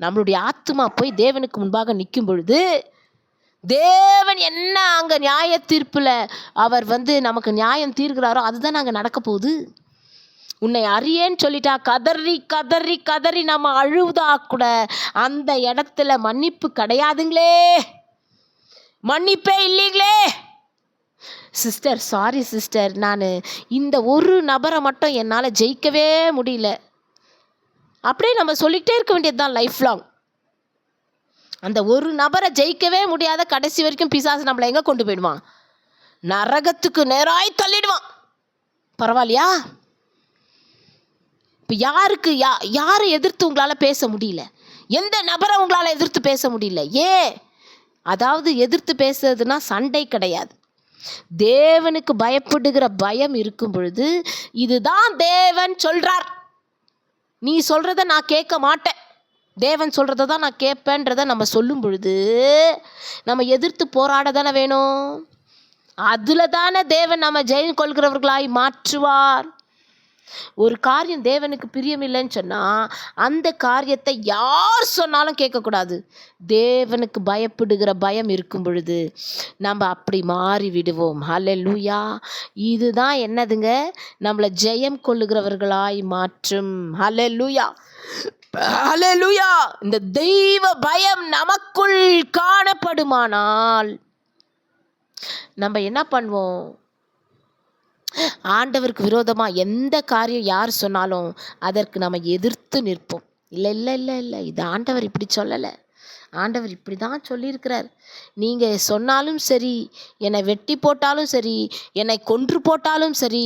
நம்மளுடைய ஆத்மா போய் தேவனுக்கு முன்பாக நிற்கும் பொழுது தேவன் என்ன அங்கே நியாய தீர்ப்பில் அவர் வந்து நமக்கு நியாயம் தீர்க்கிறாரோ அதுதான் அங்கே நடக்க போகுது. உன்னை அறியேன்னு சொல்லிட்டா கதறி கதறி கதறி நம்ம அழுவதா கூட அந்த இடத்துல மன்னிப்பு கிடையாதுங்களே, மன்னிப்பே இல்லைங்களே. சிஸ்டர், சாரி சிஸ்டர், நான் இந்த ஒரு நபரை மட்டும் என்னால் ஜெயிக்கவே முடியல, அப்படியே நம்ம சொல்லிக்கிட்டே இருக்க வேண்டியது தான் லைஃப் லாங். அந்த ஒரு நபரை ஜெயிக்கவே முடியாத கடைசி வரைக்கும் பிசாசு நம்மளை எங்கே கொண்டு போயிடுவான்? நரகத்துக்கு நேராய் தள்ளிடுவான். பரவாயில்லையா? இப்போ யாரை எதிர்த்து உங்களால் பேச முடியல? எந்த நபரை உங்களால் எதிர்த்து பேச முடியல? அதாவது எதிர்த்து பேசுறதுன்னா சண்டை கிடையாது. தேவனுக்கு பயப்படுகிற பயம் இருக்கும் பொழுது, இதுதான் தேவன் சொல்றார், நீ சொல்றத நான் கேட்க மாட்டேன், தேவன் சொல்றத தான் நான் கேட்பேன்றதை நம்ம சொல்லும் பொழுது நம்ம எதிர்த்து போராட தானே வேணும். அதில் தானே தேவன் நம்ம ஜெயம் கொள்கிறவர்களாய் மாற்றுவார். ஒரு காரியம் தேவனுக்கு பிரியமில்லைன்னு சொன்னால் அந்த காரியத்தை யார் சொன்னாலும் கேட்கக்கூடாது. தேவனுக்கு பயப்படுகிற பயம் இருக்கும் பொழுது நம்ம அப்படி மாறி விடுவோம். ஹல்லேலூயா. இதுதான் என்னதுங்க? நம்மளை ஜெயம் கொள்ளுகிறவர்களாய் மாற்றும். ஹல்லேலூயா, ஹல்லேலூயா. இந்த தெய்வ பயம் நமக்குள் காணப்படுமானால் நம்ம என்ன பண்ணுவோம்? ஆண்டவருக்கு விரோதமாக எந்த காரியம் யார் சொன்னாலும் அதற்கு நம்ம எதிர்த்து நிற்போம். இல்லை இல்லை இல்லை இல்லை, இது ஆண்டவர் இப்படி சொல்லலை, ஆண்டவர் இப்படி தான் சொல்லியிருக்கிறார். நீங்கள் சொன்னாலும் சரி, என்னை வெட்டி போட்டாலும் சரி, என்னை கொன்று போட்டாலும் சரி,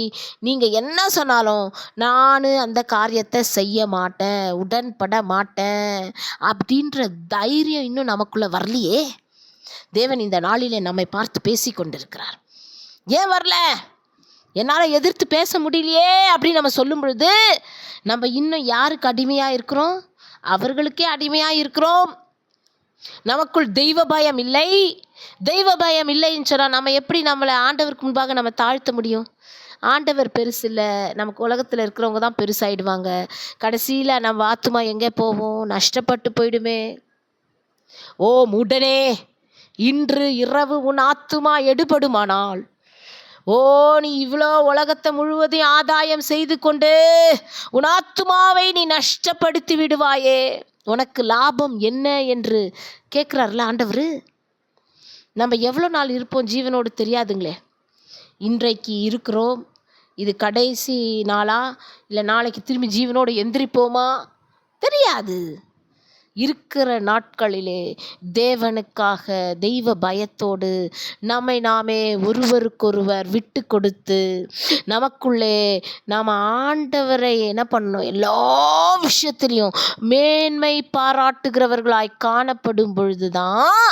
நீங்கள் என்ன சொன்னாலும் நான் அந்த காரியத்தை செய்ய மாட்டேன், உடன்பட மாட்டேன் அப்படின்ற தைரியம் இன்னும் நமக்குள்ளே வரலையே. தேவன் இந்த நாளிலே நம்மை பார்த்து பேசி கொண்டிருக்கிறார். ஏன் வரல? என்னால் எதிர்த்து பேச முடியலையே அப்படின்னு நம்ம சொல்லும் பொழுது நம்ம இன்னும் யாருக்கு அடிமையாக இருக்கிறோம்? அவர்களுக்கே அடிமையாக இருக்கிறோம். நமக்குள் தெய்வ பயம் இல்லை, தெய்வ பயம் இல்லைன்னு சொன்னால் நம்ம எப்படி நம்மளை ஆண்டவருக்கு முன்பாக நம்ம தாழ்த்த முடியும்? ஆண்டவர் பெருசு இல்லை, நமக்கு உலகத்தில் இருக்கிறவங்க தான் பெருசாயிடுவாங்க. கடைசியில் நம்ம ஆத்துமா எங்கே போவோம்? நஷ்டப்பட்டு போயிடுமே. ஓ உடனே இன்று இரவு உன் ஆத்துமா எடுபடுமானால், ஓ நீ இவ்வளோ உலகத்தை முழுவதையும் ஆதாயம் செய்து கொண்டு உன் ஆத்துமாவை நீ நஷ்டப்படுத்தி விடுவாயே, உனக்கு லாபம் என்ன என்று கேட்குறாருல ஆண்டவர். நம்ம எவ்வளோ நாள் இருப்போம் ஜீவனோடு தெரியாதுங்களே. இன்றைக்கு இருக்கிறோம், இது கடைசி நாளா இல்லை நாளைக்கு திரும்பி ஜீவனோடு எந்திரிப்போமா தெரியாது. இருக்கிற நாட்களிலே தேவனுக்காக தெய்வ பயத்தோடு நம்மை நாமே ஒருவருக்கொருவர் விட்டு கொடுத்து நமக்குள்ளே நாம் ஆண்டவரை என்ன பண்ணணும், எல்லா விஷயத்திலையும் மேன்மை பாராட்டுகிறவர்களாய் காணப்படும் பொழுதுதான்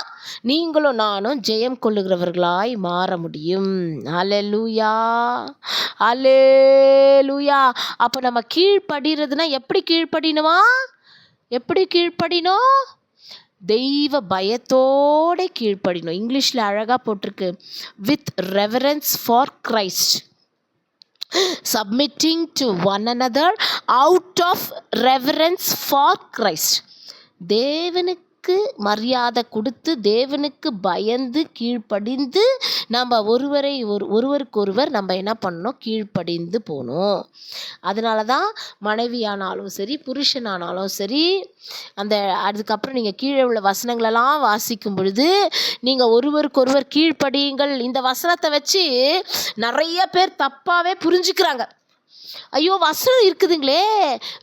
நீங்களும் நானும் ஜெயம் கொள்ளுகிறவர்களாய் மாற முடியும். அல்லேலூயா, அல்லேலூயா. அப்போ நம்ம கீழ்ப்படிறதுனா எப்படி கீழ்ப்படினுமா? எப்படி கீழ்ப்படினோம்? தெய்வ பயத்தோடு கீழ்ப்படினோம். இங்கிலீஷில் அழகாக போட்டிருக்கு, with reverence for Christ, submitting to one another out of reverence for Christ. தேவனுக்கு மரியாதை கொடுத்து தேவனுக்கு பயந்து கீழ்ப்படிந்து நம்ம ஒருவருக்கொருவர் நம்ம என்ன பண்ணணும், கீழ்ப்படிந்து போகணும். அதனால தான் மனைவியானாலும் சரி புருஷனானாலும் சரி, அந்த அதுக்கப்புறம் நீங்கள் கீழே உள்ள வசனங்களெல்லாம் வாசிக்கும் பொழுது நீங்கள் ஒருவருக்கொருவர் கீழ்ப்படியுங்கள். இந்த வசனத்தை வச்சு நிறைய பேர் தப்பாகவே புரிஞ்சுக்கிறாங்க. ஐயோ வசனம் இருக்குதுங்களே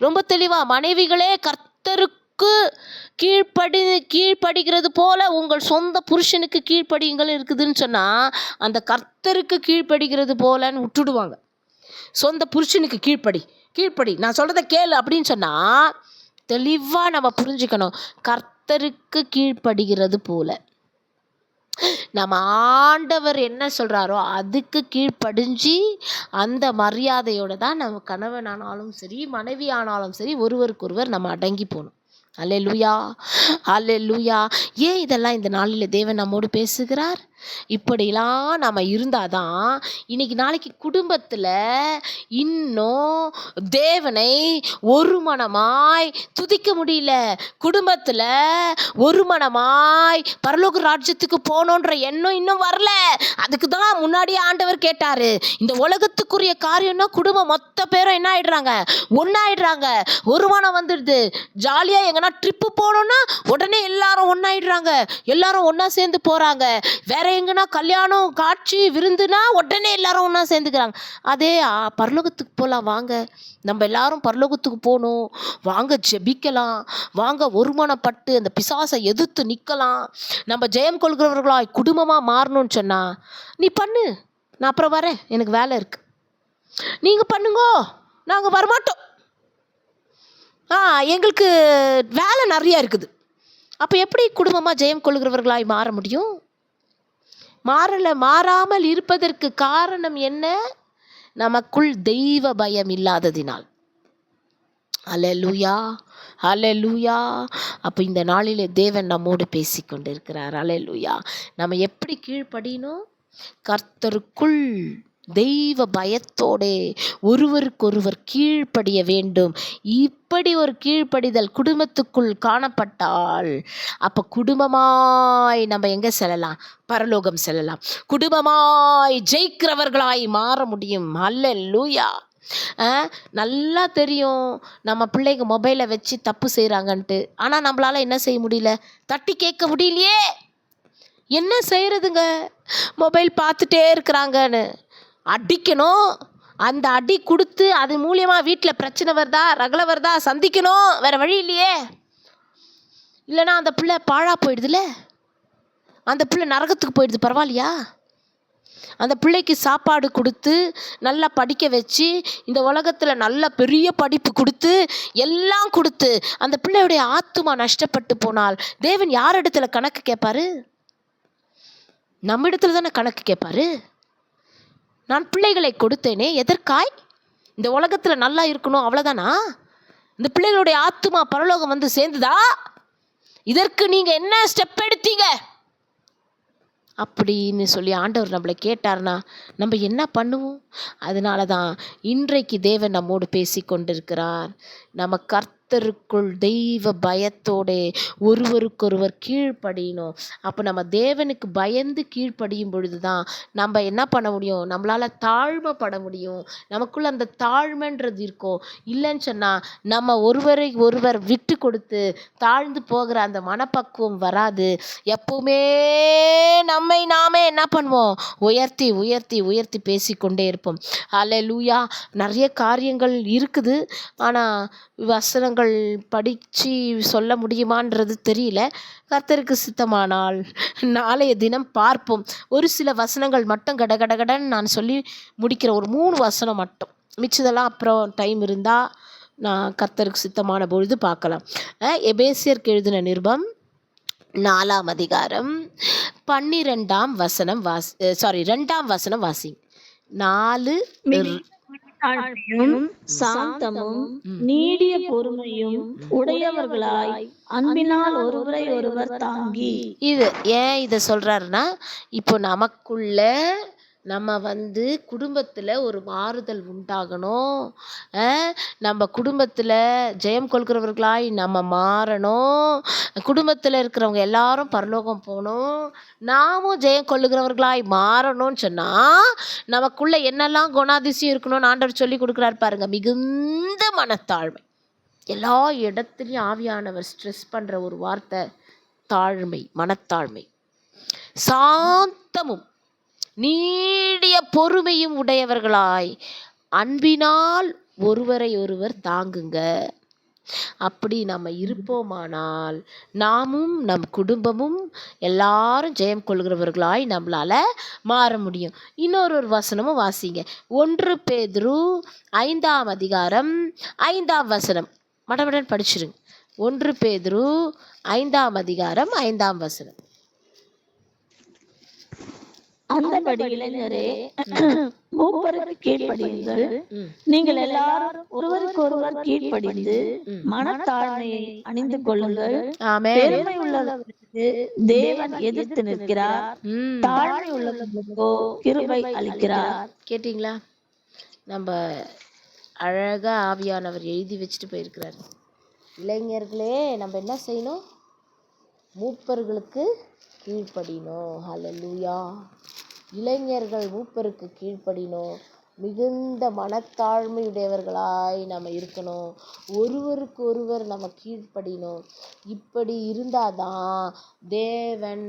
ரொம்ப தெளிவாக, மனைவிகளே கர்த்தருக்கு கீழ்ப்படிகிறது போல உங்கள் சொந்த புருஷனுக்கு கீழ்ப்படியுங்கள் இருக்குதுன்னு சொன்னால் அந்த கர்த்தருக்கு கீழ்ப்படிகிறது போலன்னு விட்டுடுவாங்க. சொந்த புருஷனுக்கு கீழ்ப்படி நான் சொல்கிறத கேளு அப்படின்னு சொன்னால் தெளிவாக நம்ம புரிஞ்சுக்கணும், கர்த்தருக்கு கீழ்ப்படுகிறது போல. நம்ம ஆண்டவர் என்ன சொல்கிறாரோ அதுக்கு கீழ்ப்படிஞ்சு அந்த மரியாதையோடு தான் நம்ம கணவனானாலும் சரி மனைவி ஆனாலும் சரி ஒருவருக்கொருவர் நம்ம அடங்கி போகணும். அல்லேலூயா, அல்லேலூயா. ஏன் இதெல்லாம் இந்த நாளில் தேவன் நம்மோடு பேசுகிறார்? இப்படிலாம் நம்ம இருந்தால் தான் இன்னைக்கு நாளைக்கு குடும்பத்தில் இன்னும் தேவனை ஒரு மனமாய் துதிக்க முடியல. குடும்பத்தில் ஒரு மனமாய் பரலோக ராஜ்யத்துக்கு போகணுன்ற எண்ணம் இன்னும் வரல. அதுக்கு தான் முன்னாடியே ஆண்டவர் கேட்டார், இந்த உலகத்துக்குரிய காரியம்னா குடும்பம் மொத்த பேரும் என்ன ஆயிடுறாங்க, ஒன்றாயிடுறாங்க. ஒரு மனம் வந்துடுது. ஜாலியாக எங்கன்னா ட்ரிப்பு போகணுன்னா உடனே எல்லாரும் ஒன்றாயிடுறாங்க, எல்லாரும் ஒன்றா சேர்ந்து போகிறாங்க. வேற எங்கன்னா கல்யாணம் காட்சி விருந்துனா உடனே எல்லாரும் ஒன்றா சேர்ந்துக்கிறாங்க. அதே பரலோகத்துக்கு போகலாம் வாங்க, நம்ம எல்லாரும் பரலோகத்துக்கு போகணும் வாங்க, ஜெபிக்கலாம் வாங்க, ஒருமனப்பட்டு அந்த பிசாசை எதிர்த்து நிற்கலாம், நம்ம ஜெயம் கொள்கிறவர்களாய் குடும்பமாக மாறணும்னு சொன்னா நீ பண்ணு, நான் அப்புறம் வரேன், எனக்கு வேலை இருக்கு, நீங்கள் பண்ணுங்கோ, நாங்கள் வரமாட்டோம், எங்களுக்கு வேலை நிறையா இருக்குது. அப்போ எப்படி குடும்பமாக ஜெயம் கொள்கிறவர்களாய் மாற முடியும்? மாறாமல் இருப்பதற்கு காரணம் என்ன? நமக்குள் தெய்வ பயம் இல்லாததினால். அல்லேலூயா, அல்லேலூயா. அப்போ இந்த நாளிலே தேவன் நம்மோடு பேசிக்கொண்டு இருக்கிறார். அல்லேலூயா. நம்ம எப்படி கீழ்ப்படியணும்? கர்த்தருக்குள் தெய்வ பயத்தோடே ஒருவருக்கொருவர் கீழ்ப்படிய வேண்டும். இப்படி ஒரு கீழ்ப்படிதல் குடும்பத்துக்குள் காணப்பட்டால் அப்போ குடும்பமாய் நம்ம எங்கே செல்லலாம்? பரலோகம் செல்லலாம். குடும்பமாய் ஜெயிக்கிறவர்களாய் மாற முடியும். அல்லேலூயா. நல்லா தெரியும் நம்ம பிள்ளைங்க மொபைலை வச்சு தப்பு செய்கிறாங்கன்ட்டு. ஆனால் நம்மளால என்ன செய்ய முடியல? தட்டி கேட்க முடியலையே. என்ன செய்கிறதுங்க? மொபைல் பார்த்துட்டே இருக்கிறாங்கன்னு அடிக்கணும். அந்த அடி கொடுத்து அது மூலியமாக வீட்டில் பிரச்சனை வருதா, ரகலை வருதா, சந்திக்கணும், வேறு வழி இல்லையே. இல்லைனா அந்த பிள்ளை பாழா போயிடுதுல, அந்த பிள்ளை நரகத்துக்கு போயிடுது, பரவாயில்லையா? அந்த பிள்ளைக்கு சாப்பாடு கொடுத்து நல்லா படிக்க வச்சு இந்த உலகத்தில் நல்ல பெரிய படிப்பு கொடுத்து எல்லாம் கொடுத்து அந்த பிள்ளையுடைய ஆத்துமா நஷ்டப்பட்டு போனால் தேவன் யார் இடத்துல கணக்கு கேட்பாரு? நம்ம இடத்துல தானே கணக்கு கேட்பாரு. நான் பிள்ளைகளை கொடுத்தேனே எதற்காய்? இந்த உலகத்தில் நல்லா இருக்கணும், அவ்வளோதானா? இந்த பிள்ளைகளுடைய ஆத்துமா பரலோகம் வந்து சேர்ந்துதா? இதற்கு நீங்கள் என்ன ஸ்டெப் எடுத்தீங்க? அப்படின்னு சொல்லி ஆண்டவர் நம்மளை கேட்டார்னா நம்ம என்ன பண்ணுவோம்? அதனால தான் இன்றைக்கு தேவன் நம்மோடு பேசி கொண்டிருக்கிறார். நம்ம கர்த்தருக்குள் தெய்வ பயத்தோடே ஒருவருக்கொருவர் கீழ்ப்படியணும். அப்போ நம்ம தேவனுக்கு பயந்து கீழ்ப்படியும் பொழுது தான் நம்ம என்ன பண்ண முடியும்? நம்மளால் தாழ்மைப்பட முடியும். நமக்குள்ள அந்த தாழ்மைன்றது இருக்கும். இல்லைன்னு சொன்னால் நம்ம ஒருவரை ஒருவர் விட்டு கொடுத்து தாழ்ந்து போகிற அந்த மனப்பக்குவம் வராது. எப்பவுமே நம்மை நாமே என்ன பண்ணுவோம்? உயர்த்தி உயர்த்தி உயர்த்தி பேசிக்கொண்டே இருப்போம். அல்லேலூயா. நிறைய காரியங்கள் இருக்குது. ஆனால் வசனங்கள் படித்து சொல்ல முடியுமான்றது தெரியல. கர்த்தருக்கு சித்தமானால் நாளைய தினம் பார்ப்போம். ஒரு சில வசனங்கள் மட்டும் கடகடகடன்னு நான் சொல்லி முடிக்கிற ஒரு 3 வசனம் மட்டும். மிச்சதெல்லாம் அப்புறம் டைம் இருந்தால் நான் கர்த்தருக்கு சித்தமான பொழுது பார்க்கலாம். எபேசியருக்கு எழுதின நிருபம் 4ஆம் அதிகாரம் 12ஆம் வசனம் 2ஆம் வசனம் வாசிங்க. 4 தாழ்மையும் சாந்தமும் நீடிய பொறுமையும் உடையவர்களாய் அன்பினால் ஒருவரை ஒருவர் தாங்கி. இது ஏன் இதை சொல்றாருன்னா, இப்போ நமக்குள்ள நம்ம குடும்பத்தில் ஒரு மாறுதல் உண்டாகணும். நம்ம குடும்பத்தில் ஜெயம் கொள்கிறவர்களாய் நம்ம மாறணும். குடும்பத்தில் இருக்கிறவங்க எல்லாரும் பரலோகம் போகணும். நாமும் ஜெயம் கொள்ளுகிறவர்களாய் மாறணும்னு சொன்னால் நமக்குள்ள என்னெல்லாம் குணாதிசயம் இருக்கணும்னு ஆண்டவர் சொல்லி கொடுக்குறாரு பாருங்க. மிகுந்த மனத்தாழ்மை. எல்லா இடத்துலையும் ஆவியானவர் ஸ்ட்ரெஸ் பண்ணுற ஒரு வார்த்தை தாழ்மை, மனத்தாழ்மை. சாந்தமும் நீடிய பொறுமையும் உடையவர்களாய் அன்பினால் ஒருவரை ஒருவர் தாங்குங்க. அப்படி நம்ம இருப்போமானால் நாமும் நம் குடும்பமும் எல்லாரும் ஜெயம் கொள்கிறவர்களாய் நம்மளால மாற முடியும். இன்னொரு வசனமும் வாசிங்க. 1 பேதுரு 5ஆம் அதிகாரம் 5ஆம் வசனம். மடமடன் படிச்சிருங்க. 1 பேதுரு 5ஆம் அதிகாரம் 5ஆம் வசனம். அந்தபடி இளைஞரே, மூப்பருக்கு கீழ்ப்படியுங்கள். நீங்கள் எல்லாரும் ஒருவருக்கு ஒருவர் கீழ்ப்படிந்து மனத்தாழ்மையை அணிந்து கொள்ளுங்கள். பெருமை உள்ளவர்களுக்கு தேவன் எதிர்த்து நிற்கிறார், தாழ்மை உள்ளவர்களுக்கோ கிருபை அளிக்கிறார். கேட்டீங்களா? நம்ம அழகா ஆவியானவர் எழுதி வச்சுட்டு போயிருக்கிறார். இளைஞர்களே, நம்ம என்ன செய்யணும்? மூப்பர்களுக்கு கீழ்ப்படினோம். ஹல்லேலூயா. இளைஞர்கள் மூப்பருக்கு கீழ்ப்படினோம். மிகுந்த மனத்தாழ்மையுடையவர்களாய் நம்ம இருக்கணும். ஒருவருக்கு ஒருவர் நம்ம கீழ்ப்படினோம். இப்படி இருந்தாதான் தேவன்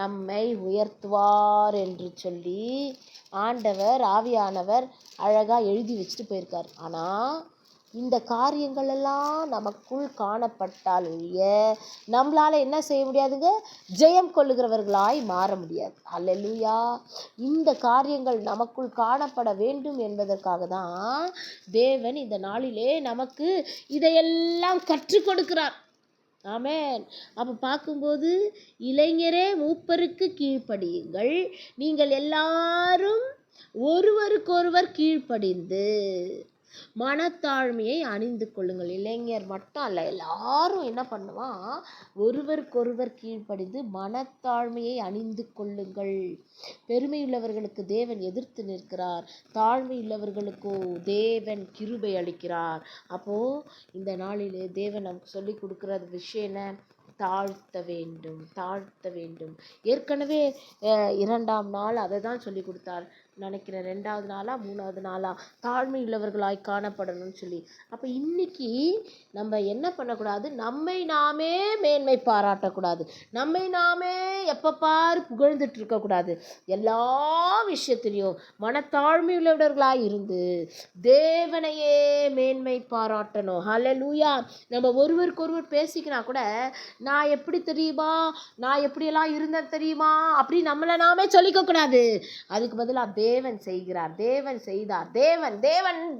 நம்மை உயர்த்துவார் என்று சொல்லி ஆண்டவர் ஆவியானவர் அழகாக எழுதி வச்சுட்டு போயிருக்கார். ஆனால் இந்த காரியங்கள் எல்லாம் நமக்குள் காணப்பட்டால் ஒழிய நம்மளால் என்ன செய்ய முடியாதுங்க? ஜெயம் கொள்ளுகிறவர்களாய் மாற முடியாது. அல்லேலூயா. இந்த காரியங்கள் நமக்குள் காணப்பட வேண்டும் என்பதற்காக தான் தேவன் இந்த நாளிலே நமக்கு இதையெல்லாம் கற்றுக் கொடுக்கிறார். ஆமென். அப்போ பார்க்கும்போது இளைஞரே மூப்பருக்கு கீழ்ப்படியுங்கள், நீங்கள் எல்லாரும் ஒருவருக்கொருவர் கீழ்ப்படிந்து மனத்தாழ்மையை அணிந்து கொள்ளுங்கள். இளைஞர் மட்டும் அல்ல, எல்லாரும் என்ன பண்ணுவான்? ஒருவருக்கொருவர் கீழ்ப்படிந்து மனத்தாழ்மையை அணிந்து கொள்ளுங்கள். பெருமையுள்ளவர்களுக்கு தேவன் எதிர்த்து நிற்கிறார், தாழ்மையுள்ளவர்களுக்கோ தேவன் கிருபை அளிக்கிறார். அப்போ இந்த நாளிலே தேவன் நமக்கு சொல்லி கொடுக்குற விஷயம் என்ன? தாழ்த்த வேண்டும், தாழ்த்த வேண்டும். ஏற்கனவே 2ஆம் நாள் அதை தான் சொல்லி கொடுத்தார் நினைக்கிறேன். 2வது நாளா 3வது நாளா தாழ்மை உள்ளவர்களாய் காணப்படணும்னு சொல்லி. அப்போ இன்னைக்கு நம்ம என்ன பண்ணக்கூடாது? நம்மை நாமே மேன்மை பாராட்டக்கூடாது. நம்மை நாமே எப்போ பாரு புகழ்ந்துட்டு இருக்கக்கூடாது. எல்லா விஷயத்திலையும் மனத்தாழ்மை உள்ளவர்களாய் இருந்து தேவனையே மேன்மை பாராட்டணும். ஹல்லேலூயா. நம்ம ஒருவருக்கு ஒருவர் பேசிக்கினா கூட நான் எப்படி தெரியுமா, நான் எப்படியெல்லாம் இருந்தேன் தெரியுமா அப்படி நம்மளை நாமே சொல்லிக்க கூடாது. அதுக்கு பதிலாக தேவன் செய்கிறார், தேவன் செய்தார்,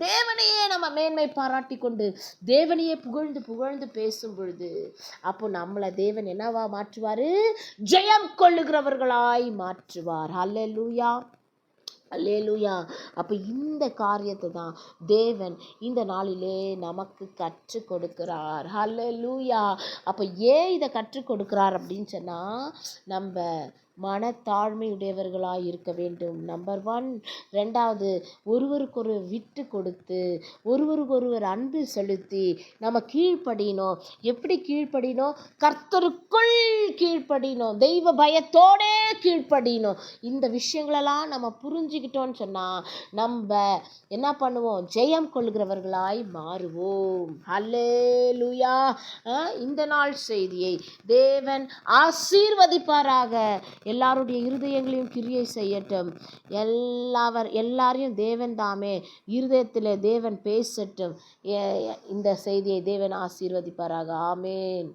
தேவனையே நம்ம மேன்மை பாராட்டி கொண்டு தேவனையே புகழ்ந்து புகழ்ந்து பேசும் பொழுது அப்போ நம்மளை தேவன் என்னவா மாற்றுவார்? ஜெயம் கொள்ளுகிறவர்களாய் மாற்றுவார். ஹல்லேலூயா, அல்லேலூயா. அப்போ இந்த காரியத்தை தான் தேவன் இந்த நாளிலே நமக்கு கற்றுக் கொடுக்கிறார். அல்லேலூயா. அப்போ ஏன் இதை கற்றுக் கொடுக்கிறார் அப்படின்னு சொன்னால், நம்ம மனத்தாழ்மையுடையவர்களாய் இருக்க வேண்டும். நம்பர் 1. 2வது, ஒருவருக்கொரு விட்டு கொடுத்து ஒருவருக்கொருவர் அன்பு செலுத்தி நம்ம கீழ்ப்படியணும். எப்படி கீழ்ப்படியணும்? கர்த்தருக்குள் கீழ்ப்படியணும், தெய்வ பயத்தோடே கீழ்ப்படியணும். இந்த விஷயங்களெல்லாம் நம்ம புரிஞ்சுக்கிட்டோன்னு சொன்னால் நம்ம என்ன பண்ணுவோம்? ஜெயம் கொள்கிறவர்களாய் மாறுவோம். அல்லேலூயா. இந்த நாள் செய்தியை தேவன் ஆசீர்வதிப்பாராக. எல்லாருடைய இருதயங்களையும் கிரியை செய்யட்டும். எல்லாரையும் தேவன் தாமே இருதயத்தில் தேவன் பேசட்டும். இந்த செய்தியை தேவன் ஆசீர்வதிப்பாராக. ஆமேன்.